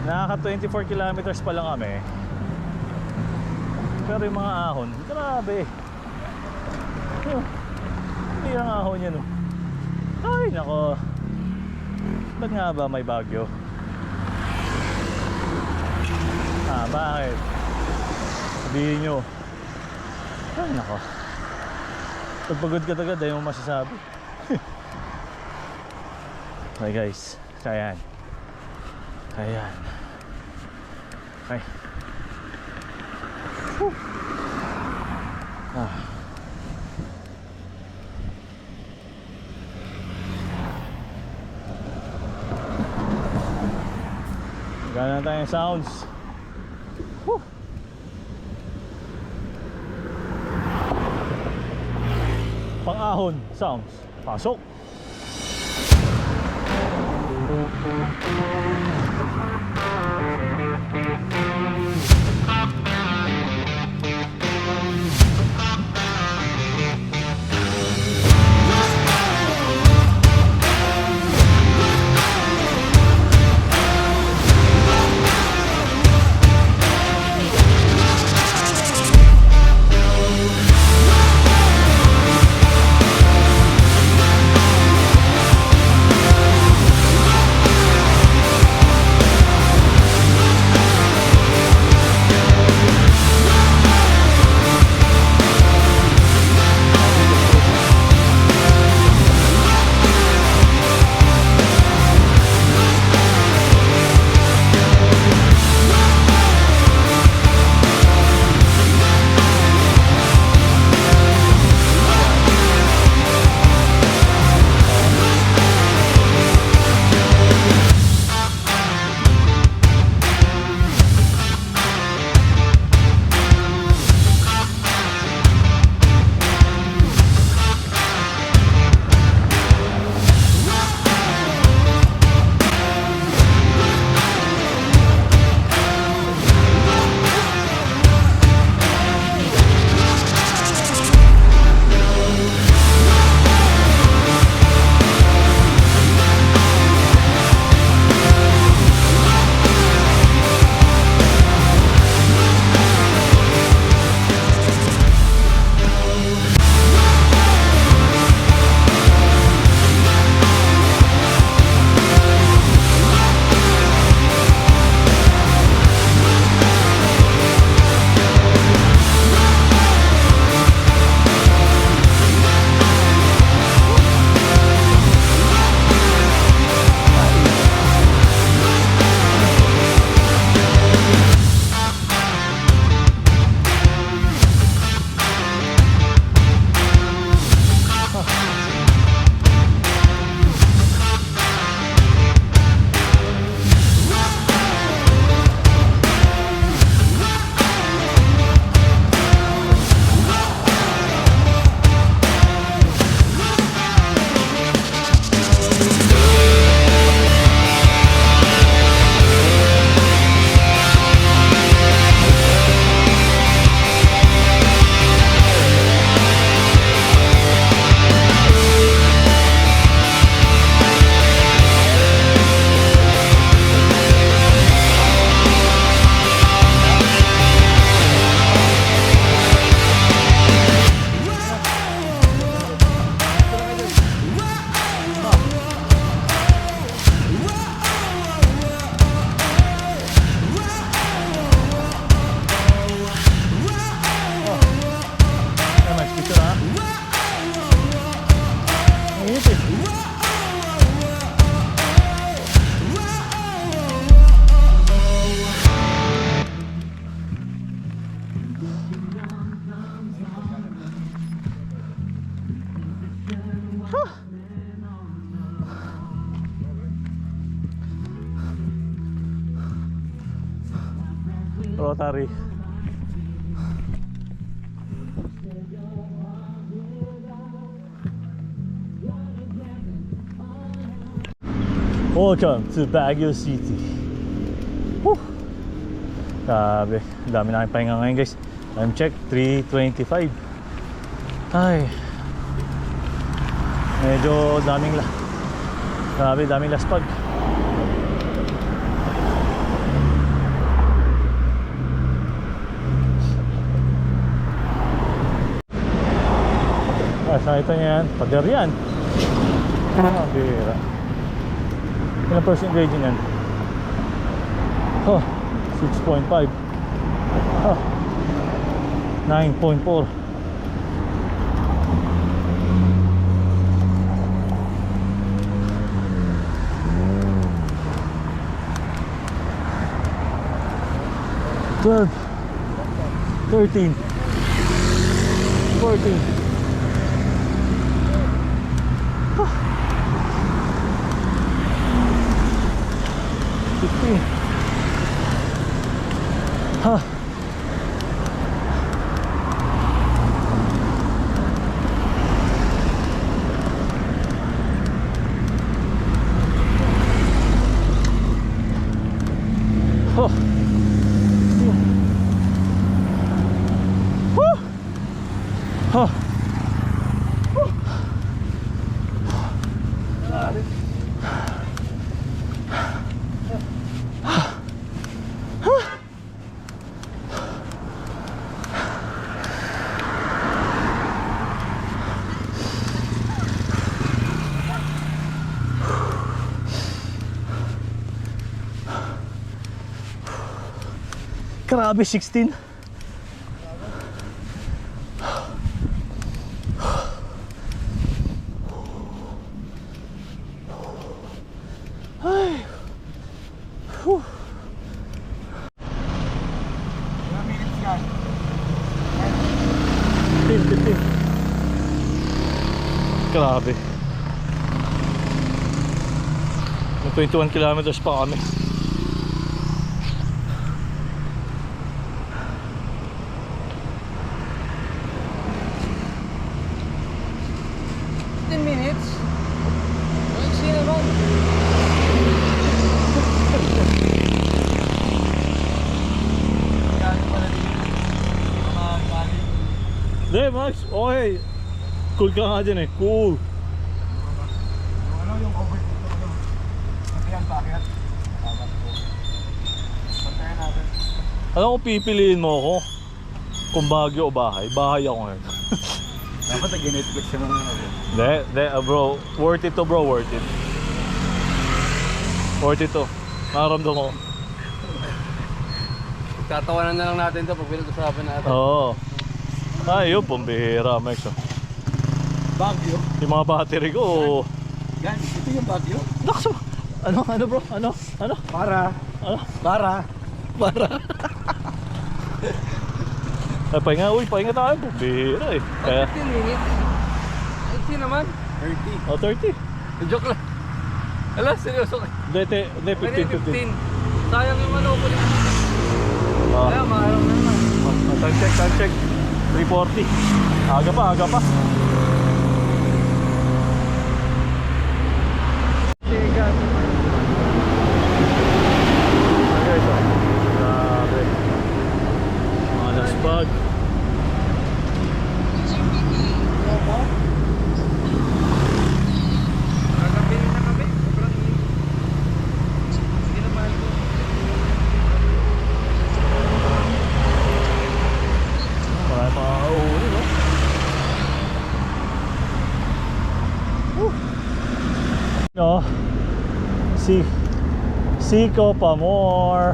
Nakaka 24 kilometers pa lang kami. Pero yung mga ahon, grabe. Hindi ang ahon yan. Ay, nako. Ba't nga ba may bagyo? Bakit? Sabihin nyo. Ay, nako. Pag pagod ka tagad, dahil mo masasabi. Okay guys, so ayan. Ayan. Okay. Whew. Ah. Gana tayong sounds. Whew. Pang-ahon sounds. Pasok. Rotary. Welcome to Baguio City. Whew. Grabe, dami na kayong pahinga ngayon guys. Time check, 3:25. Ay, medyo daming laspag. Nakita niya yan, pader yan. Bira. Ilang percent grading yan? 6.5. 9.4. 12, 13, 14. 15. Huh. Oh. Woo. Oh. Grabe, 16. Ay. Whew. Ilang minutes yan? 15. Grabe. May 21 kilometers pa kami. Minutes? Maiksi naman. Hindi, Max. Okay. Cool ka nga dyan eh. Cool. Yung ano, yung overtake ito, ano? Pantayan pa, akyat. Pantayan natin. Alam ko pipiliin mo ako kung Baguio o bahay. Bahay ako ngayon. Dapat nag-Netflix yung mga ano. Hindi, bro. Worth it to, bro. Worth it. Worth it to. Nakaramdam ko. Tatawanan na lang natin ito pag pinag-usapan natin. Oo. Ay, yun. Pambihira, Max. Oh. Baguio? Yung mga battery ko. Yan, ito yung Baguio. Nakso. Ano bro? Ano? Para. Ano? Para. Ay, pahinga tayo. Pambihira eh. Kaya, 15 minutes? Maiksi naman. 30. 30. Joke lang. Ala, seryoso ka. Hindi, Pwede 15. Sayang yung ano ko rin. Ah. Kaya maharap na naman. Time check. 3:40. Aga pa. Tigas. Okay, so. Grabe. Mga lasbag. Nakabili na kami. Sobrang hindi na mahal ko. Marami pa uuwi, no? No. Siko pa more.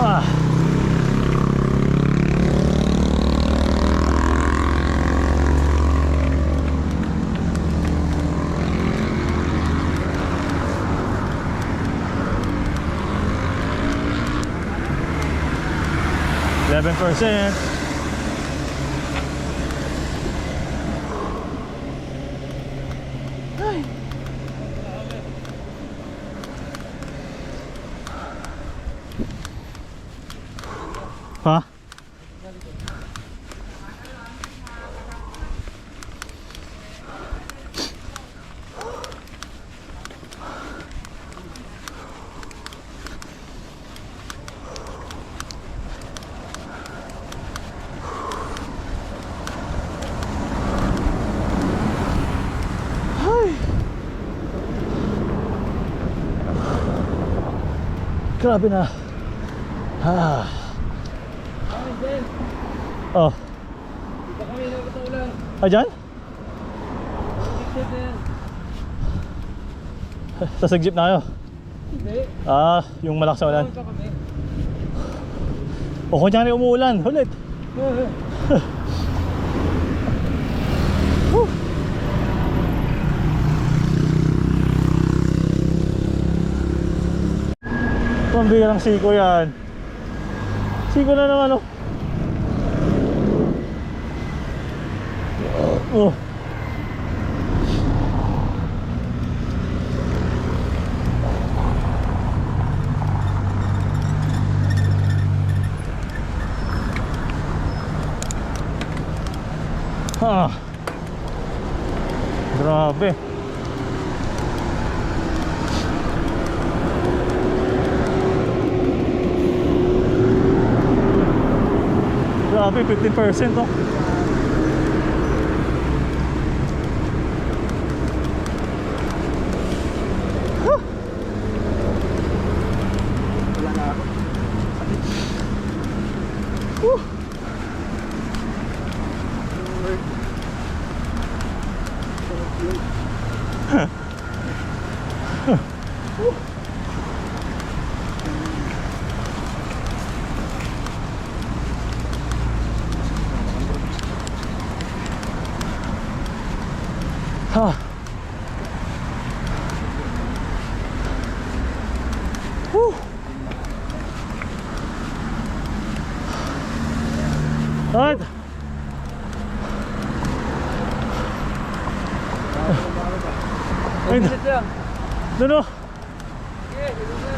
Ah. %. Ha? Grabe na. Ah. Ay, Ben. Oh. Dito kami nagkataulan. Ayan? Picture na yan. Sasag jeep na kayo? Hindi. Ah, yung malakas na ulan. Saan pa kami? O kunyari umuulan, ulit. Pambirang siko yan. Siko na naman oh. Oh. Ah. Grabe. Grabe, 15% oh. Ha. Whew. Alright. Minutes lang. Doon oh. Sige, dito na.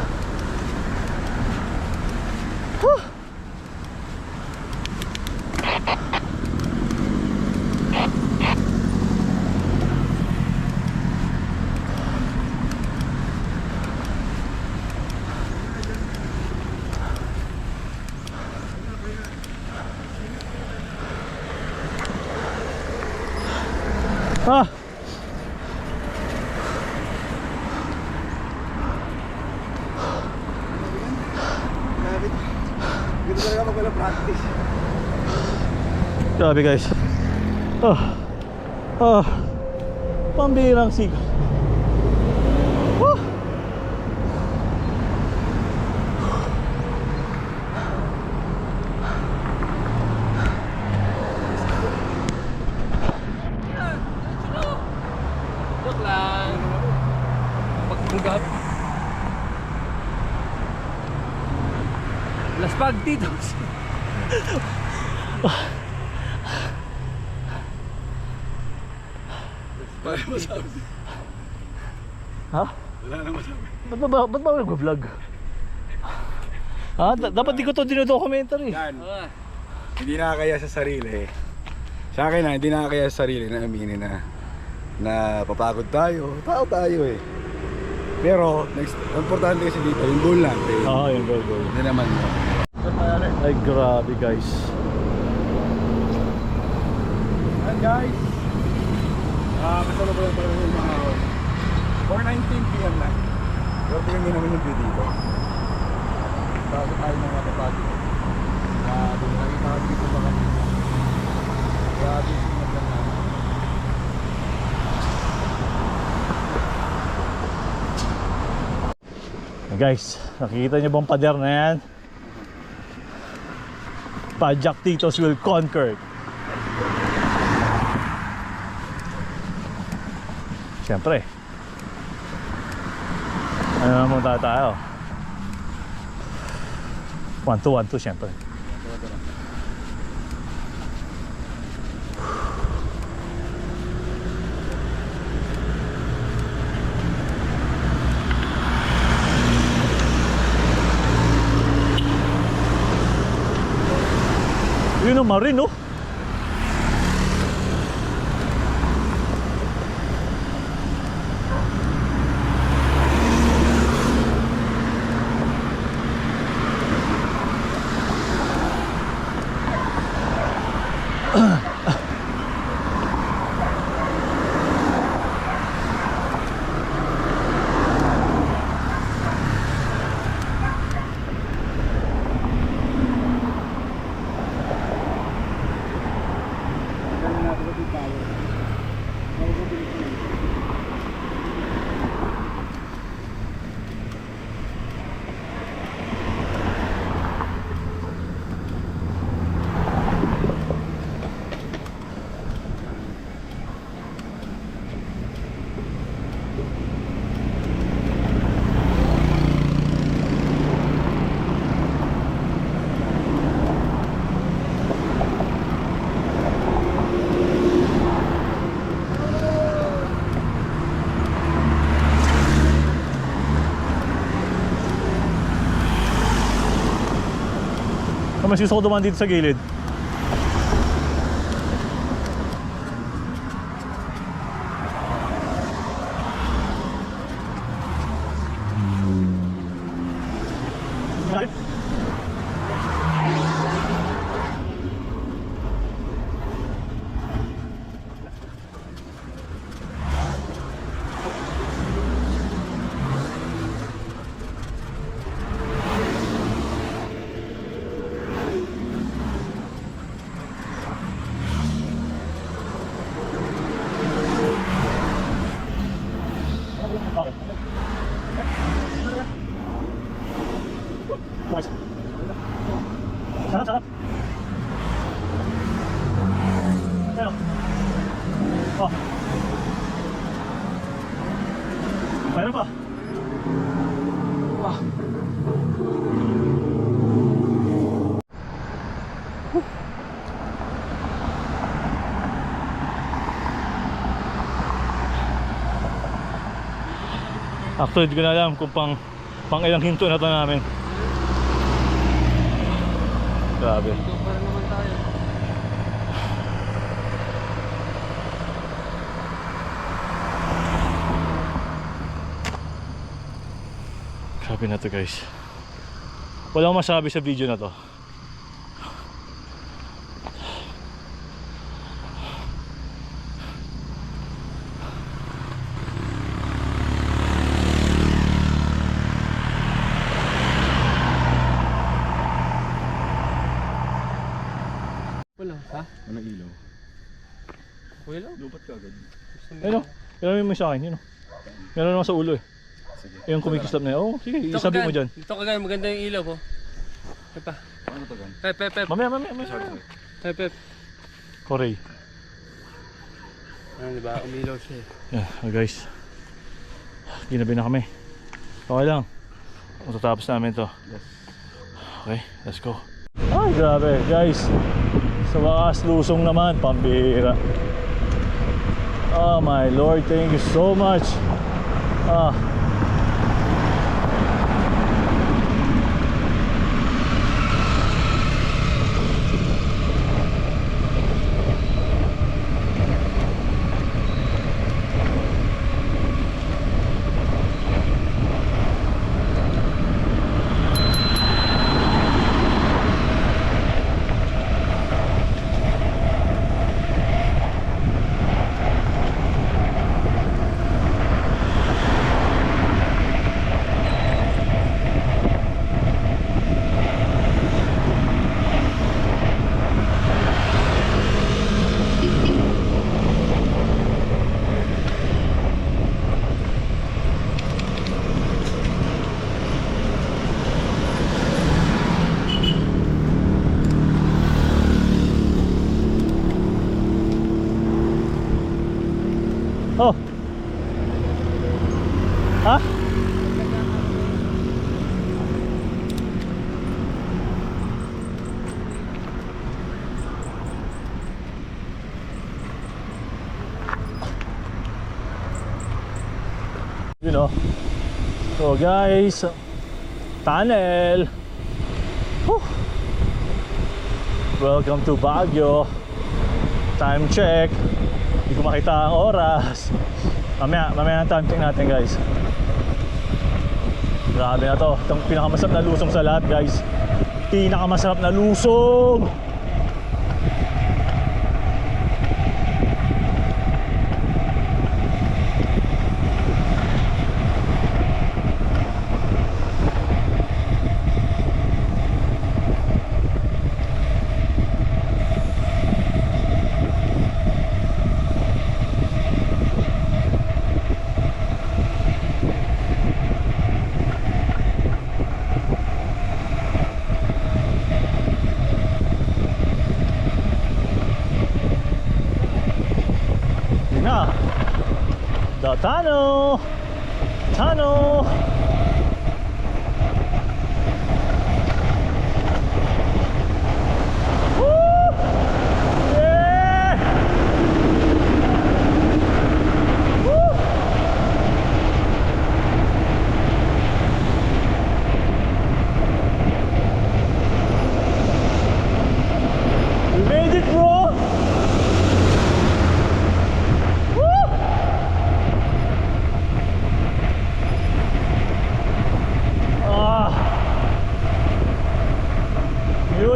Ah. Dito talaga magwala practice. Grabe guys. Oh. Oh. Pambirang siko. Woo. Joke lang. Pagpunggap. Laspag dito. Wala na masabi. Ha? Wala na masabi. Ba't ba nag-vlog? Ha? Dapat di ko to dinodocumentary. Yan. Hindi nakakaya sa sarili. Sa akin na, hindi nakakaya sa sarili na aminin na papagod tayo. Tao tayo eh. Pero, ang importante kasi dito, yung goal natin. Oo, yung goal. Hindi naman mo. Ay, grabe guys. And guys, kasama ko lang pala yung mga 4:19 PM na. Pero tingnan nyo naman yung view dito. Bago tayo mga kapagod. Grabe, nakita ko dito sa kanina. Grabe, sinaglan na. Guys, nakikita niyo bang pader na yan? Pajak Titos will conquer. Siyempre. Ano naman muna tayo? 1-2, siyempre. Yun ang marin, no? Mas gusto ko dumaan dito sa gilid. Sarap, sarap. Pero, oh. Mayroon pa. Wah. Actually, hindi ko na alam kung pang ilang hinto na ito namin. Grabe. Para naman tayo. Grabe na to guys. Wala akong masabi sa video na to. Wala, ha? Walang ilaw. Wala? Lupat ka agad. Ayun o, ilamin mo sa akin, yun o. Meron naman sa ulo eh. Sige. Yung kumikislap na yun. Oo, sige, isabi mo dyan. Dito ka gan, maganda yung ilaw po. Pepa. Ano to gan? Pep. Mamaya. Pep. Koray. Ano diba? Umilaw siya eh. Yeah, guys. Ginabi na kami. Okay lang. Matatapos namin to. Yes. Okay, let's go. Ay, grabe guys. Sa wakas, lusong naman. Pambira. Oh my Lord, thank you so much. Oh. Ha? You know. So guys, tunnel. Whew. Welcome to Baguio. Time check. Hindi ko makita ang oras. Mamaya ang time check natin guys. Grabe na to. Itong pinakamasarap na lusong sa lahat guys. Pinakamasarap na lusong. The tunnel! Tunnel! Woo! Yeah! Woo!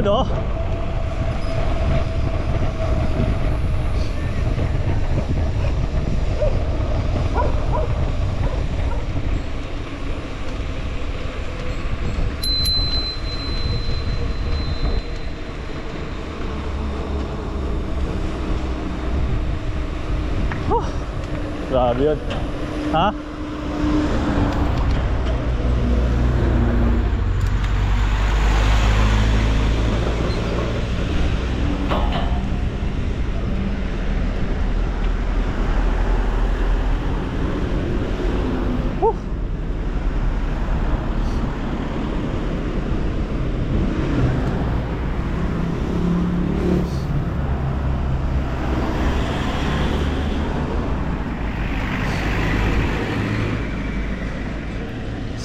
oh. Grabe yun. Ha? Woo!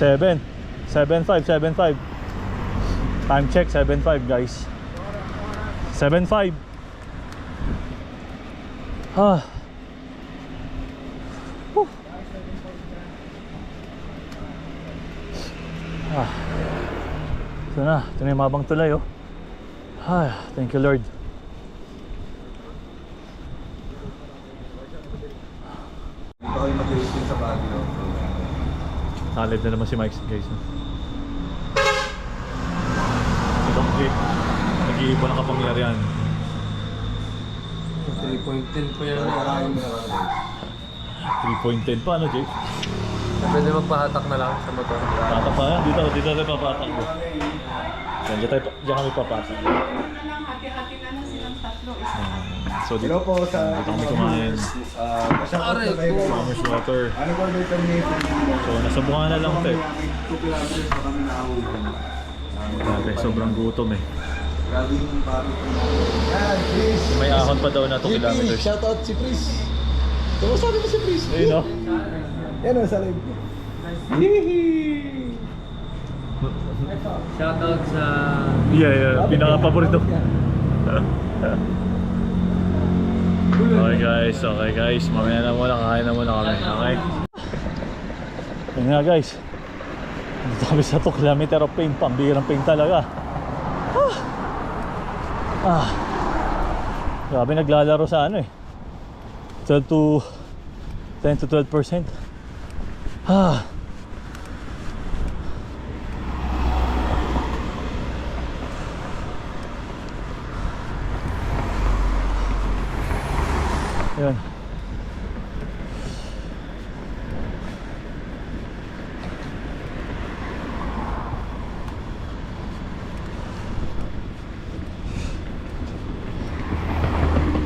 Seven. 7.5, 7.5. Time check, 7.5 guys. 7.5. Ah. Whew. Ah. Ito na. Ito na yung mabang tulay oh. Ah, thank you Lord. Ikaw yung mag-racing sa Baguio. Nalive na naman si Mike guys. Itong Jake, nag-iipon ang kapangyarihan. 3.10 pa yan. Karahin mo na lang. 3.10 pa ano Jake? Pwede magpahatak na lang sa motor. Patak pa yan, dito tayo papatak ko. Diyan kami papatak. Hati-hati na lang silang tatlo. So dito, Hello po sa dito kami kumain. Pasyaot na kayo. Farmer's water. Ano po yung termination? So nasa bunga na lang te. 2 kilometers pa kami nakahugan. Grabe, sobrang gutom eh. Grabe yung pari ko. Yan, Chris. May ahon pa daw na 2 kilometers. Shoutout si Chris. Kamusta mo si Chris? Ayun oh. Yan o, sa live. Yee! Shoutout sa... Yeah, pinaka-paborito. Okay guys, mamaya na muna, kakain na muna kami, okay? Yun nga guys, dito kami sa 2 kilometer of pain, pambirang pain talaga. Grabe naglalaro sa ano eh, 10 to 12%. Yun.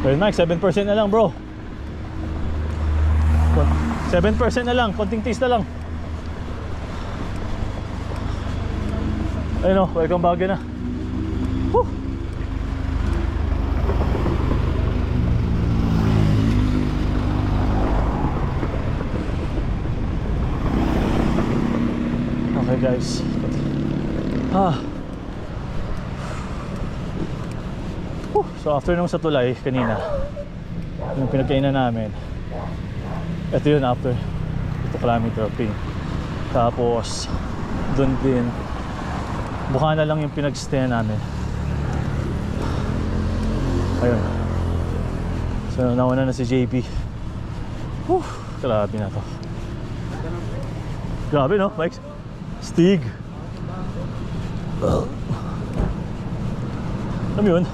Well, Mike, 7% na lang bro. 7% na lang, konting taste na lang. Ayun o, welcome Baguio na. Woo! Okay guys. So after nung sa tulay kanina, yung pinagkainan namin, ito yun after 2 kilometer of pain. Tapos doon din buka na lang yung pinagstayan namin. Ayun. So nauna na si JP. Grabe na to. Grabe no Mike? Stig. Alam mo yun?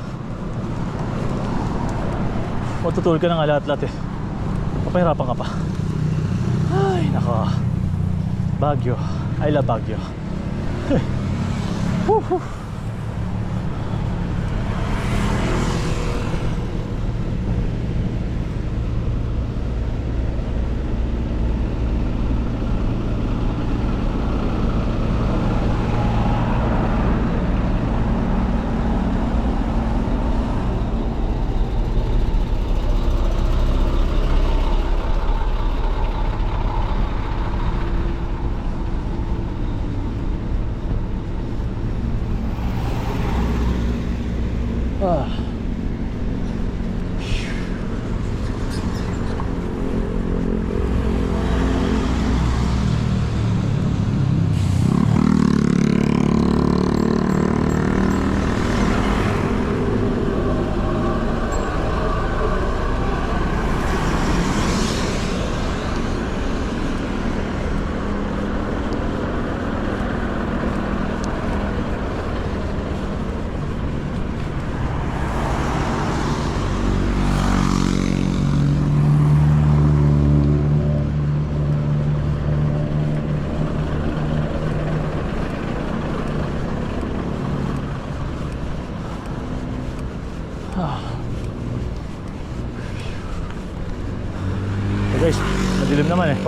Matutulog ka ng alat-lat eh. Papahirapan ka pa. Ay nako. Baguio. I love Baguio.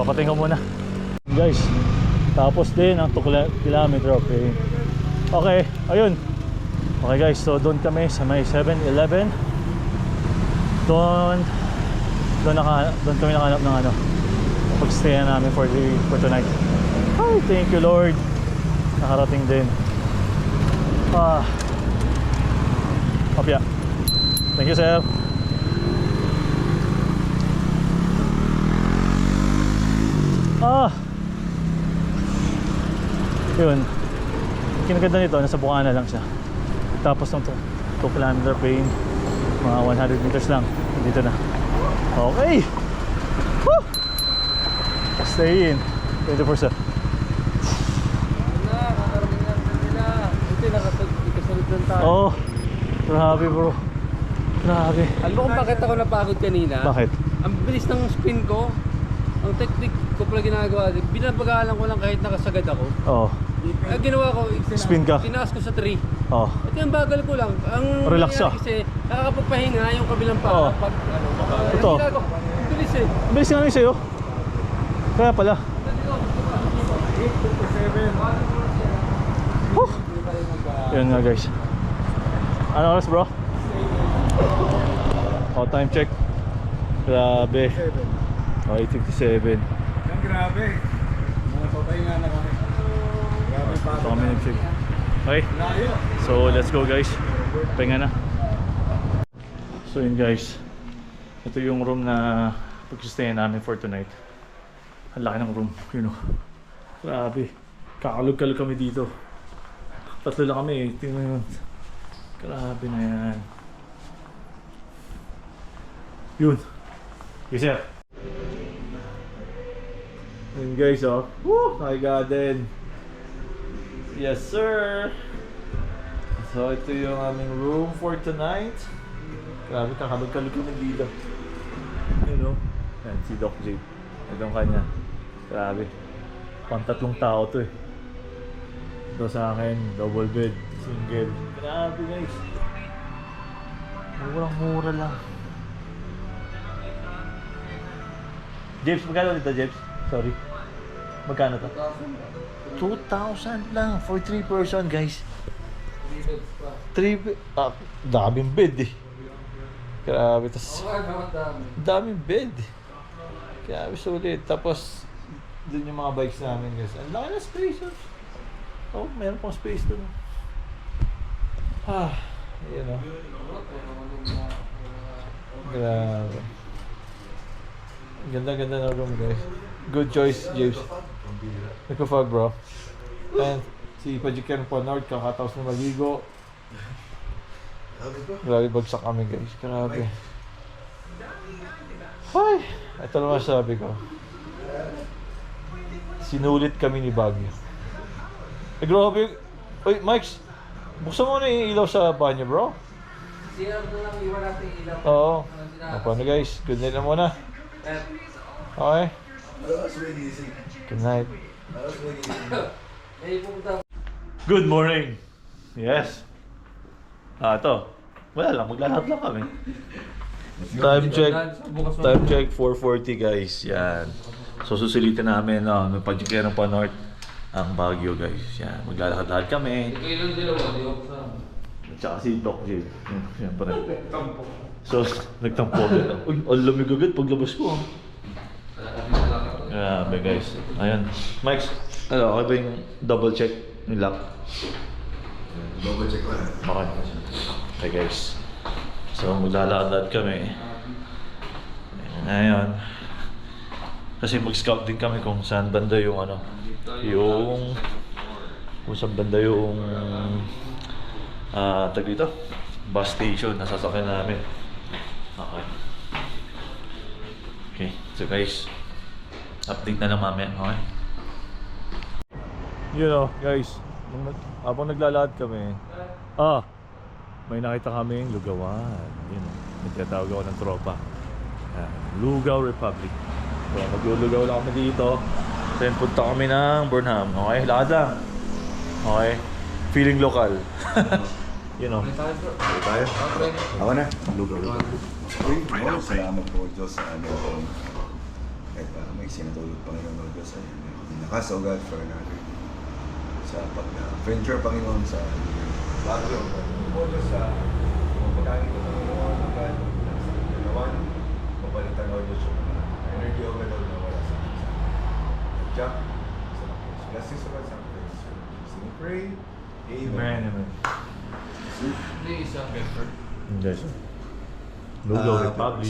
Tapatin ko muna. Guys, tapos din ang 2 kilometer. Okay, ayun. Okay guys, so doon kami sa may 7-Eleven. Doon kami nakahanap ng ano, pag-stay namin for tonight. Ay, thank you Lord. Nakarating din. Opya. Thank you sir. Yun. Kinaganda nito, nasa Bukana lang siya. Tapos ng 2 kilometer pain, mga 100 meters lang. Dito na. Okay. Woo! Stay in 24/7. Kakarating lang nila. Buti nakasunod lang tayo. Oh, grabe bro. Grabe. Alam mo kung bakit ako napagod kanina? Bakit? Ang bilis ng spin ko. Ang technique ko pala ginagawa, binabagalan ko lang kahit nakasagad ako. Oh, Ang ginawa ko, Spin ka? tinaas ko sa 3. oh. At yung bagal ko lang. Ang Relax nangyari ka. kasi nakakapagpahinga yung kabilang pa. Oo. Pag, ano, Ito. Ang bilis eh. Bilis nga lang sa'yo. Kaya pala. Whew. Yan nga guys. Ano oras bro? Oh, time check. Grabe. Oh, 8:57. Yan, grabe. Mga patay nga na kami. Grabe pa. Ito kami nag-check. Okay. Layo. So let's go guys. Pahinga na. So yun guys. Ito yung room na pag-stayan namin for tonight. Ang laki ng room. You know. Grabe. Kakalog-kalog kami dito. 3 lang kami eh. Tingnan mo yun. Grabe na yan. Yun. Yes sir. Yun guys oh. Woo! My garden. Yes sir. So ito yung aming room for tonight. Grabe, kakalog-kalog kami dito. You know. Yan, si Doc J. Itong kanya. Grabe. Pang-3 tao to eh. Ito sa akin, double bed, single. Grabe guys. Murang-mura lang. James, magkano dito James? Sorry. Magkano to? 2,000 lang for 3 person guys. 3 bed. Daming bed eh. Grabe. Tas, daming bed. Grabe sulit. Tapos, dun yung mga bikes namin guys. Ang laki na space. Oh, meron pang space dun. Ayan o. Grabe. Ganda-ganda na room guys. Good choice, James. Nagpa-fog bro. And si Pajikan po North, kakataos na maligo. Grabe, bagsak kami guys. Grabe. Ay! Ito naman sabi ko. Sinulit kami ni Baguio. Eh grabe. Uy, Mike, buksan mo na yung ilaw sa banyo bro. CR na lang, iwan natin ilaw. Oo. Paano guys? Good night na muna. Okay? Good night. Good morning. Yes. Ito. Wala lang, maglalakad lang kami. Time check 4:40 guys. Yan. So susulitin namin may Pajikan pa North ang Baguio guys. Yan, maglalakad-lakad kami. At saka si Doc J. Siyempre. So, nagtampo agad. Uy, ang lamig agad paglabas ko. Grabe guys. Ayan. Mike, okay ba yung double check yung lock? Double check ko na. Okay. Okay guys. So, maglalakad kami. Ngayon. Kasi mag-scout din kami kung saan banda yung kung saan banda yung tag dito, bus station na sasakyan namin. Okay. Okay, so guys, update na lang mamaya, okay? You know, guys, habang naglalakad kami, may nakita kaming lugawan. Yun, nagtatawag ako ng tropa. Lugaw Republic. So, maglulugaw lang kami dito. Then, punta kami ng Burnham. Okay, lakad lang. Okay, feeling local. You know. Tayo? Ako na. Lugaw. Uy, salamat po Diyos sa ano. May may sinatulog Panginoon ko sa iyo. Binakas, O God, for another day. Sa pag-venture, Panginoon, sa bago, pag sa pagkain ko ng Panginoon, O God, sa ganawan, mapalitan o Diyos yung mga energy o God, na wala sa akin. Jack, sa mga blessings o God, sa mga blessings. Pray. Amen. Amen. Please, pepper. Yes. Lugaw Republic.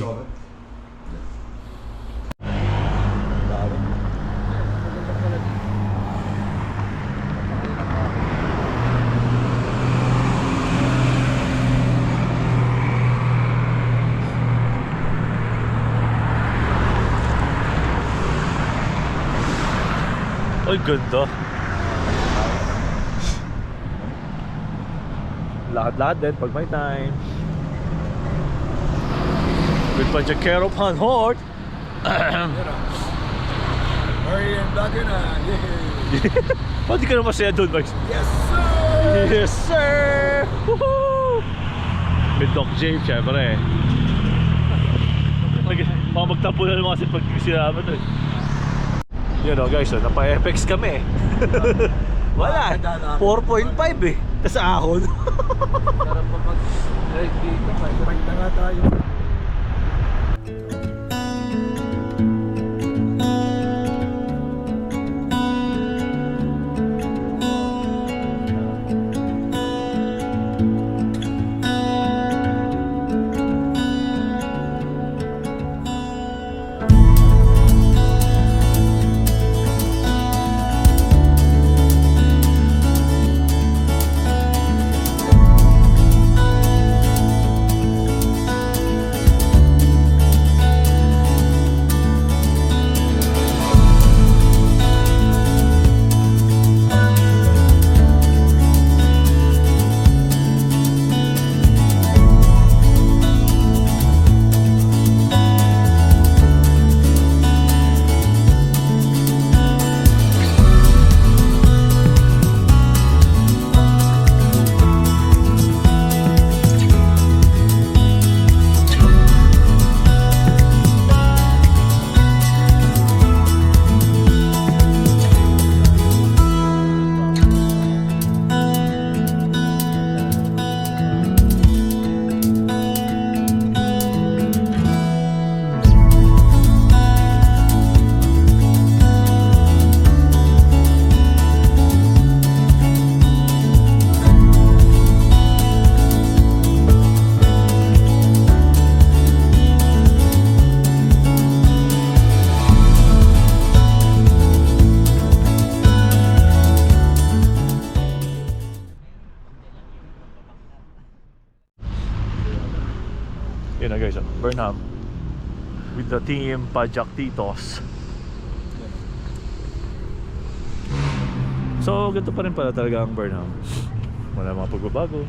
Ay, ganda. Lahat-lahat din pag may time. With Pajacero Panhort. Hurry and vlog na. Yay! Ba't di ka na masaya doon, Max? Yes, sir! Yes, sir! Woohoo! With Doc James, syempre. Mga magtampo na naman kasi pag sinama to. Yun o guys, napa-FX kami. Wala, 4.5 eh. Tas ahon. Sarap pa mag-drive dito. Park na nga tayo. Yun na guys, Burnham with the team Pajak Titos. So ganito pa rin pala talaga ang Burnham. Wala mga pagbabago.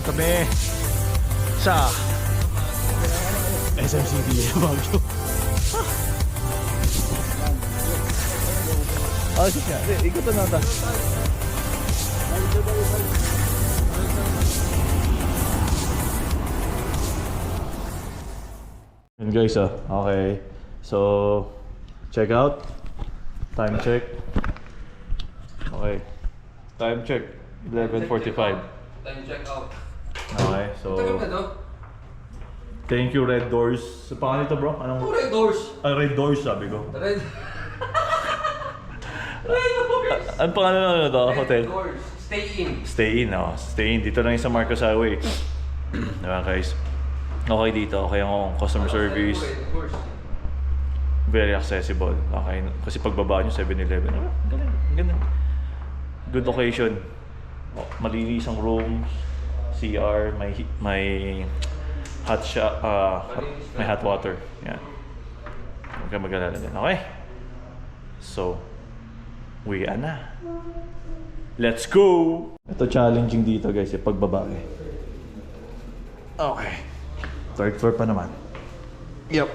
Kami sa SMCD Baguio. Sige nga, ikutan natin. Yun guys okay. So, check out. Time check. Okay. Time check. 11:45. Time check out. Okay, so... Tagal na to? Thank you Red Doors. Sa pangalan nito bro? Anong... Red Doors. Red Doors sabi ko. Red. Red Doors. Ang pangalan na ano to? Hotel? Red Doors. Stay in. Stay in, Stay in. Dito lang yung sa Marcos Highway. Diba guys? Okay dito. Okay ang customer service. Red Doors. Very accessible. Okay. Kasi pagbaba nyo, 7-Eleven. Ganun. Good location. Malinis ang rooms. CR. May hot shop. May hot water. Yan. Huwag ka mag-alala din. Okay? So, uwian na. Let's go! Ito challenging dito guys, yung pagbaba eh. Okay. Third floor pa naman. Yep.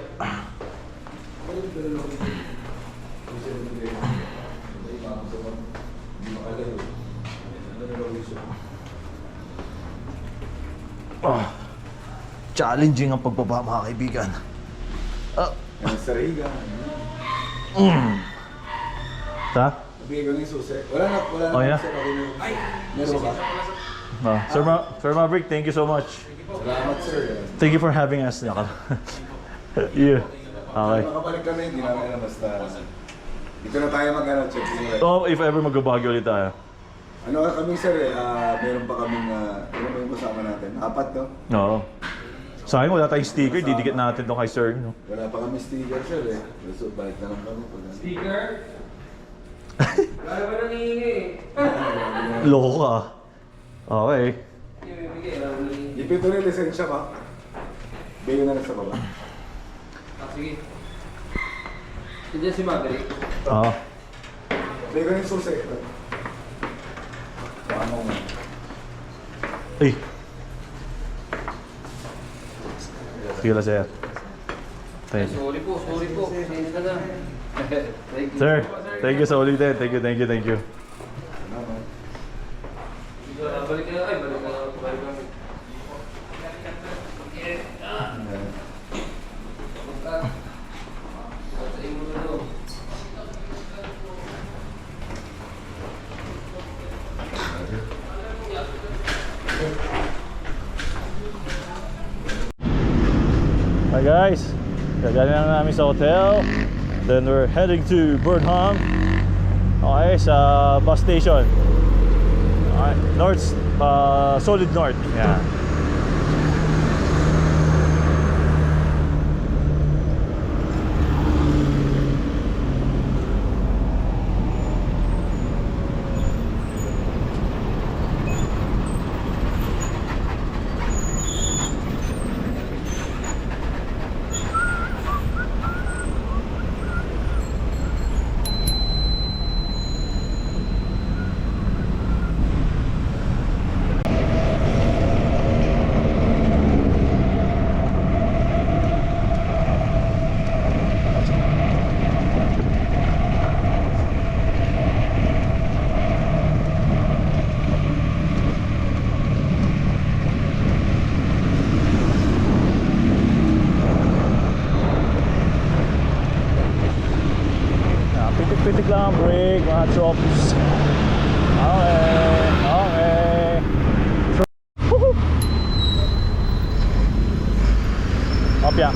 Challenging ang pagbaba mga kaibigan. Yan sa Riga. Ta? Bigay ko ng susi. Wala na. Oh, yeah? Sir, okay na. Ay! Meron ba? Sir Maverick, thank you so much. Salamat sir. Thank you for having us. Yeah. Okay. Makabalik kami, hindi namin alam basta. Dito na tayo mag-check. Oh, if ever mag-Baguio ulit tayo. Ano kami sir meron pa kaming, ano ba yung kasama natin? 4 no? Oo. Sayang wala tayong sticker, didikit natin doon kay Sir. No? Wala pa kami sticker sir So balik na lang kami. Speaker. Wala ba nangihingi eh? Loko ka. Okay. Ibibigay. Wala ba nangihingi? Ipito rin lisensya ka. Bigyan na lang sa baba. Sige. Nandiyan si Maverick. Oo. Bigyan ko yung susi. Ano mo? Ay. Sige lang, sir. Thank you. Sorry po. Sige ka na. Thank you. Sir, thank you sa ulitin. Thank you. Salamat. Balik ka na. Balik kami. Hi guys, gagaling na namin sa hotel. Then we're heading to Burnham. Okay, sa bus station. Okay, North, Solid North. Yeah. Pitik lang ang brake, mga chops. Okay. Woohoo! Opya.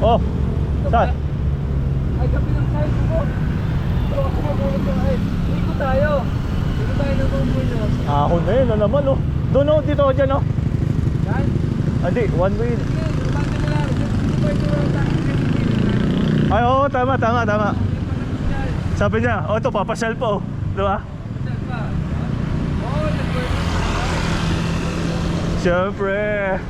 Oh, saan? Ay, kapi ng side ko. Ito ako mabulot ko. Ay, ikot tayo. Ikot tayo ng Bumbuños. Ahon na yun, ano naman oh. Doon oh, dito ako dyan oh. Yan. Hindi, one way. Sige, lumaki na lang. Dito pa ito lang tayo. Ay oo, tama. Sabi niya, oh ito, papasyal pa oh. Diba? Oo, nag-work. Siyempre.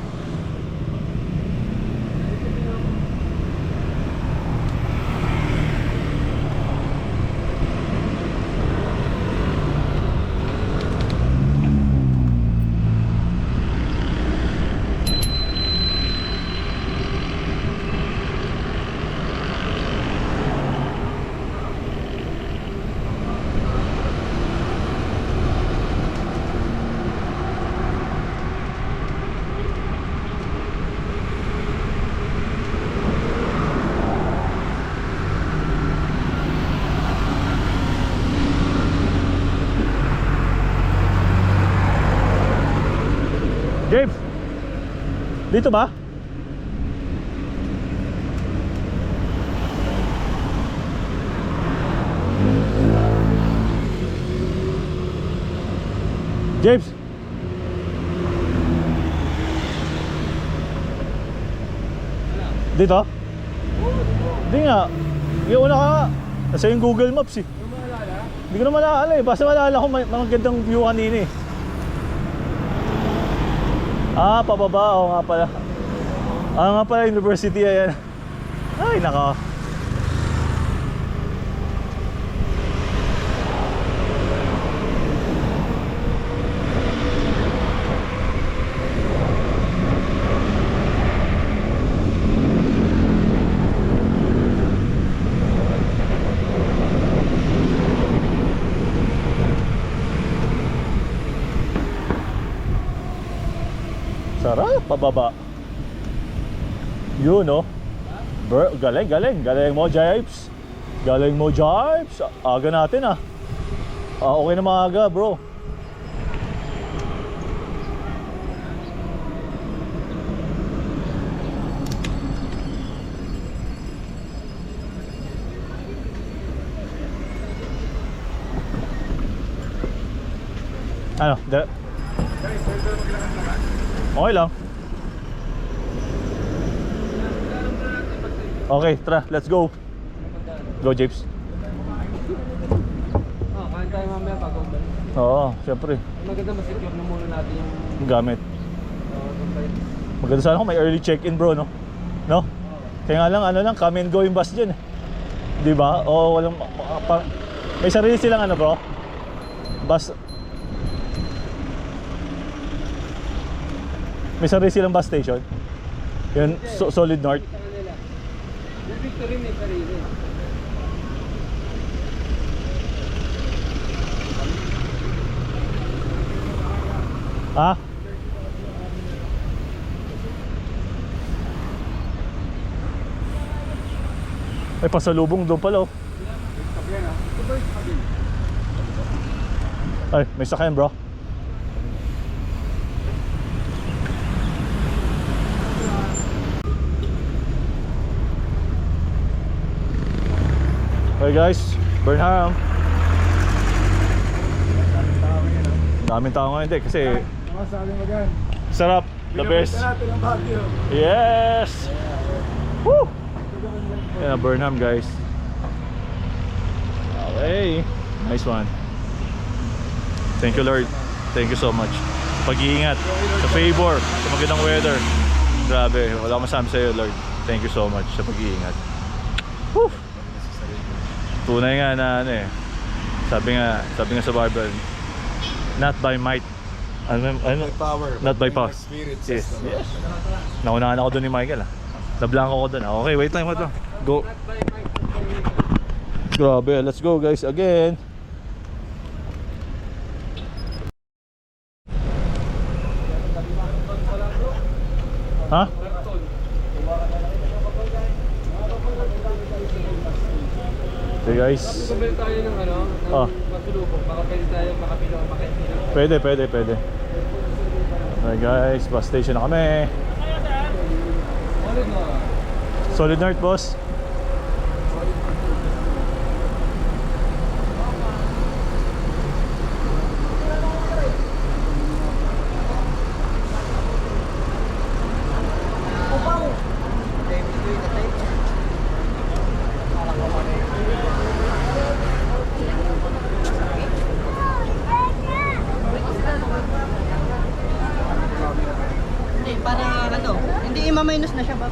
James! Dito ba? James! Dito? Hindi nga. Hindi una ka nga. Nasa yung Google Maps eh. Hindi ko na malala eh. Basta malala ko may mga gandang view kanina eh. Ah, pababa. Oo nga pala. Ah nga pala, university ayan. Ay, naka. Sarap, pababa. Yun, no? Galing, galing. Galing mo, Jipes. Galing mo, Jipes. Aga natin, ah. Okay na maaga, bro. Ano? Okay lang. Okay, tara, let's go. Go, Japes. Kain tayo mamaya bago ba? Oo, syempre. Maganda ma-secure na muna natin yung Gamit. Maganda sana kung may early check-in, bro, no? No? Kaya nga lang, ano lang, come and go yung bus dyan, eh. Di ba? O walang... may sarili silang ano, bro? Bus... May sarili silang bus station. Yun, Solid North. yung Victory may sarili. Ha? May pasalubong doon pala, oh. Ay, may sakyan, bro. Okay guys, Burnham. Daming tao ngayon, kasi Masabi mo dyan. sarap, the best. natin ang Baguio. Yes! Woo! Yan, Burnham guys. Okay, nice one. Thank you, Lord. Thank you so much. Pag-iingat, sa favor, sa magandang weather. Grabe, wala akong masabi sa'yo, Lord. Thank you so much sa pag-iingat. Woo! Tunay nga na ano eh. Sabi nga sa Bible, not by might, ano, Power. not by power. Spirit. Yes, yes. Naunahan ako doon ni Michael, ah. Nablanko ko doon. Okay, wait lang, go. Grabe, let's go guys again. Ha? Okay guys. Sabay tayo ng ano, ng magsulubong. Baka pwede tayo makapilo o makapilo. Pwede. Okay guys, bus station na kami. Solid North, boss. Hindi, para ano, hindi i-minus na siya ba?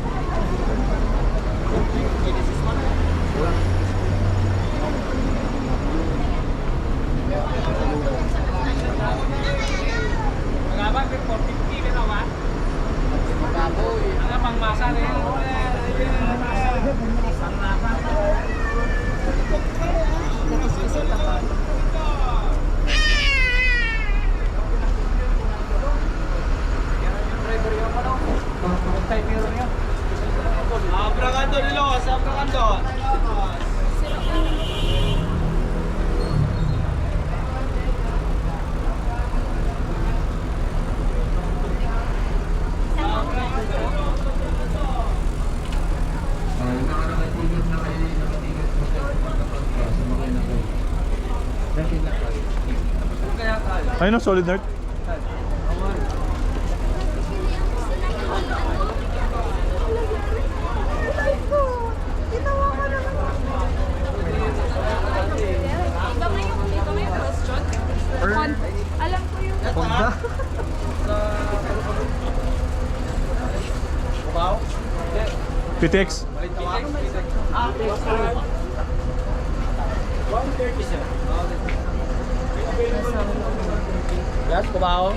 Ayun o, solid north. Alam ko yung PTX. Yes, kubaw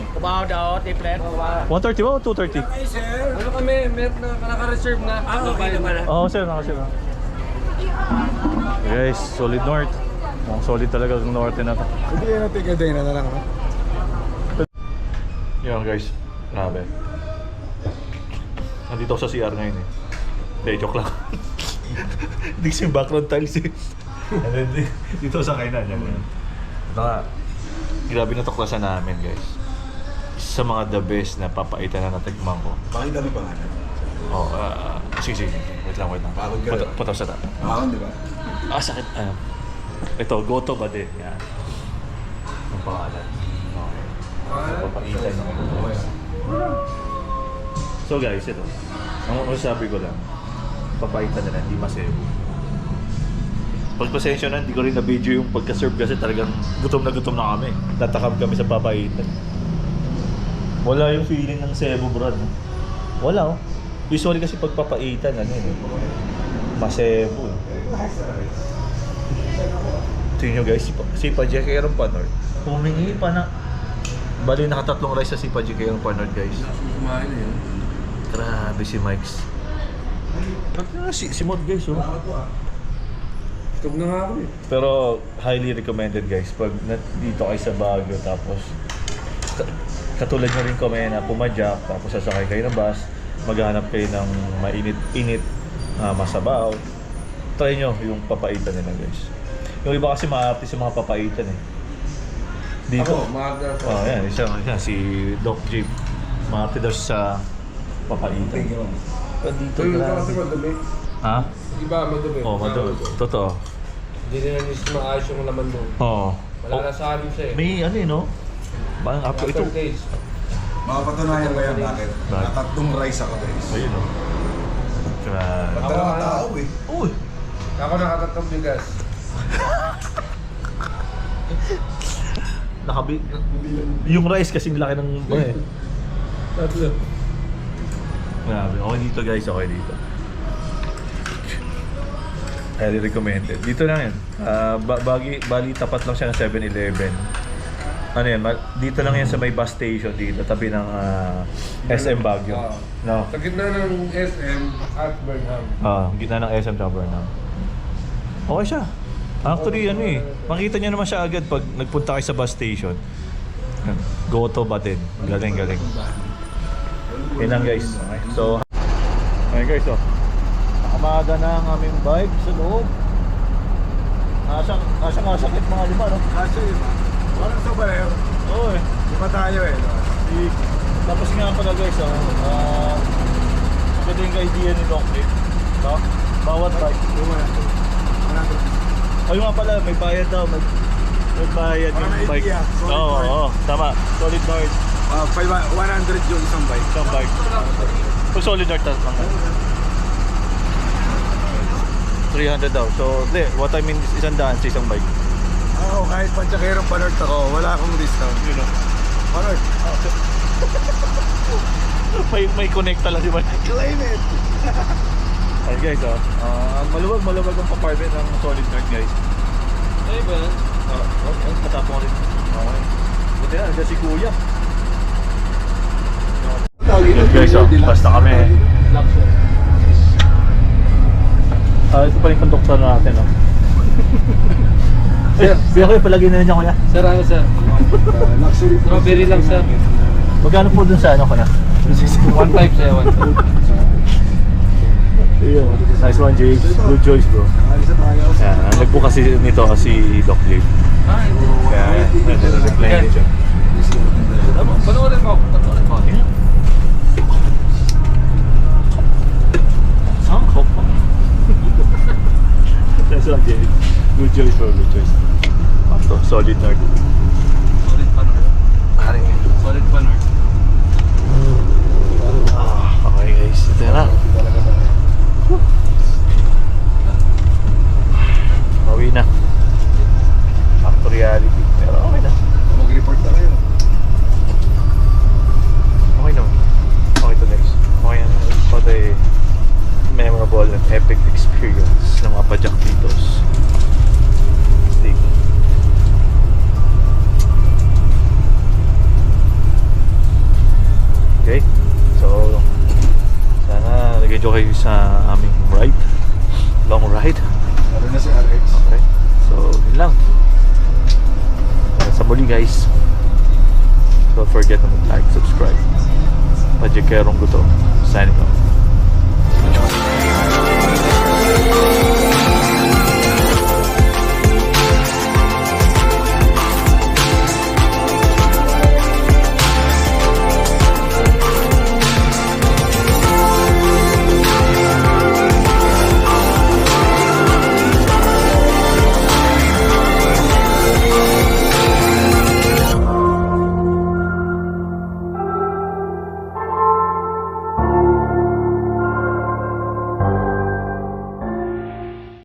daw, triplet. 130 ba o 230? Ano kami, meron na naka-reserve na. Okay naman. Oo, sir, nakasir na. Guys, solid north. Mukhang solid talaga ang norte na to. Hindi yan natin kadena na lang. Yun guys, grabe. Nandito ako sa CR ngayon eh. Hindi, joke lang. Hindi kasi yung background tiles eh. And then, dito sa kainan yan. Ito nga, grabe na tuklasan namin guys. Isa sa mga the best na papaitan na natikman ko. Bakit dami pangalan? Oh, sige. Wait lang. Pagod ka rin. Putaw sa ta. Bakit, di ba? Sakit. Ito, goto ba din? Yan. Ang pangalan. Okay. Papaitan ng So guys, ito. Ang sabi ko lang, papaitan na lang, hindi masebo. Pagpasensya na, hindi ko rin na-video yung pagka-serve kasi talagang gutom na kami. Tatakam kami sa papaitan. Wala yung feeling ng sebo, bro. No? Wala, oh. Usually kasi pagpapaitan, masebo. Tingnan nyo guys, si Pajek Aeron Panord. Humingi pa na. Bali, nakatatlong rice sa si Pajek Aeron Panord, guys. Kumain na yun. Grabe si Mike's. Si Mod guys, oh. Tug na nga ako eh. Pero highly recommended guys pag dito kayo sa Baguio tapos katulad nyo rin kami na pumadyak tapos sasakay kayo ng bus, maghanap kayo ng mainit-init masabaw. Try nyo yung papaitan nila guys. Yung iba kasi maarte sa mga papaitan eh. Dito. Ako, maaga. Yan, isa si Doc Jeep. Maarte daw sa papaitan. Thank you. Pero dito Ito grabe. kasi madumi. Ha? Iba, madumi. Oh, madumi. Totoo. Hindi nila maayos yung laman mo. Oo. Malalasabi siya eh. May ano eh, no? Parang after ito. days. Makapatunayan ba yan bakit? Bakit? Natatlong rice ako guys. Ayun, no? Grabe. Ba't dalawang tao eh? Uy! Ako nakatatlong bigas. Yung rice kasing laki ng Tatlo. Grabe. Okay dito guys, okay dito. Highly recommended. Dito lang yan. Bali tapat lang siya ng 7-Eleven. Ano yan, dito lang yan sa may bus station dito, tabi ng SM Baguio. No? Sa gitna ng SM at Burnham. Gitna ng SM sa Burnham. Okay siya. Actually, ano eh, makita niyo naman siya agad pag nagpunta kayo sa bus station. Goto ba din? Galing. Yan lang guys. Okay. So, okay guys, oh. Nakamada na ang aming bike sa loob. Asang-asakit mga lima, no? Kasi diba? Parang sa Baleo. Oo eh. Di ba tayo eh? No? Tapos nga pala guys, maganda yung idea ni Doc Nick. No? Bawat bike. Ayun nga pala, may bayad daw. May bayad yung Parang bike. idea, solid Oo, tama. Solid North. 100 yung isang bike. Isang bike. Pag solid North lang. 300 daw. So, what I mean is 100 sa isang bike. Ako kahit Pachakero Panort ako, wala akong discount. You know? Panort, may connect lang, di ba? claim it! Ayun guys, maluwag ang compartment ng solid North guys. Ay ba yan? Matapong rin. Okay. Buti na, nandiyan si Kuya. Yes guys, basta kami. Ito pa rin conductor natin, no? Sir, biya ko yung palagay na niya, Kuya. Sir, ano sir? Luxury. Strawberry lang sir. Magkano po dun sa ano, Kuya? 1.5 sir, 1.5. Nice one, Jay. Good choice, bro. Alisa tayo. Yan, nagbook kasi nito si Doc Jay. Kaya, nag-reply din siya. Panoorin mo. Nice one, Jay. Good choice, bro. Good choice. Solid North. Solid panoorin. Solid pa, North. Okay guys, ito na. Talaga tayo. Bawi na. Back to reality. Pero okay na. Mag-report na kayo. Okay naman. Okay to guys. Okay yan. For the memorable and epic experience ng mga pajak ditos. Stick. Okay. So, sana nag-enjoy kayo sa aming ride. Long ride. Lalo na si RX. Okay. So, yun lang. Sa muli guys. Don't forget to mag-like, subscribe. Pajekerong Guto. Signing off.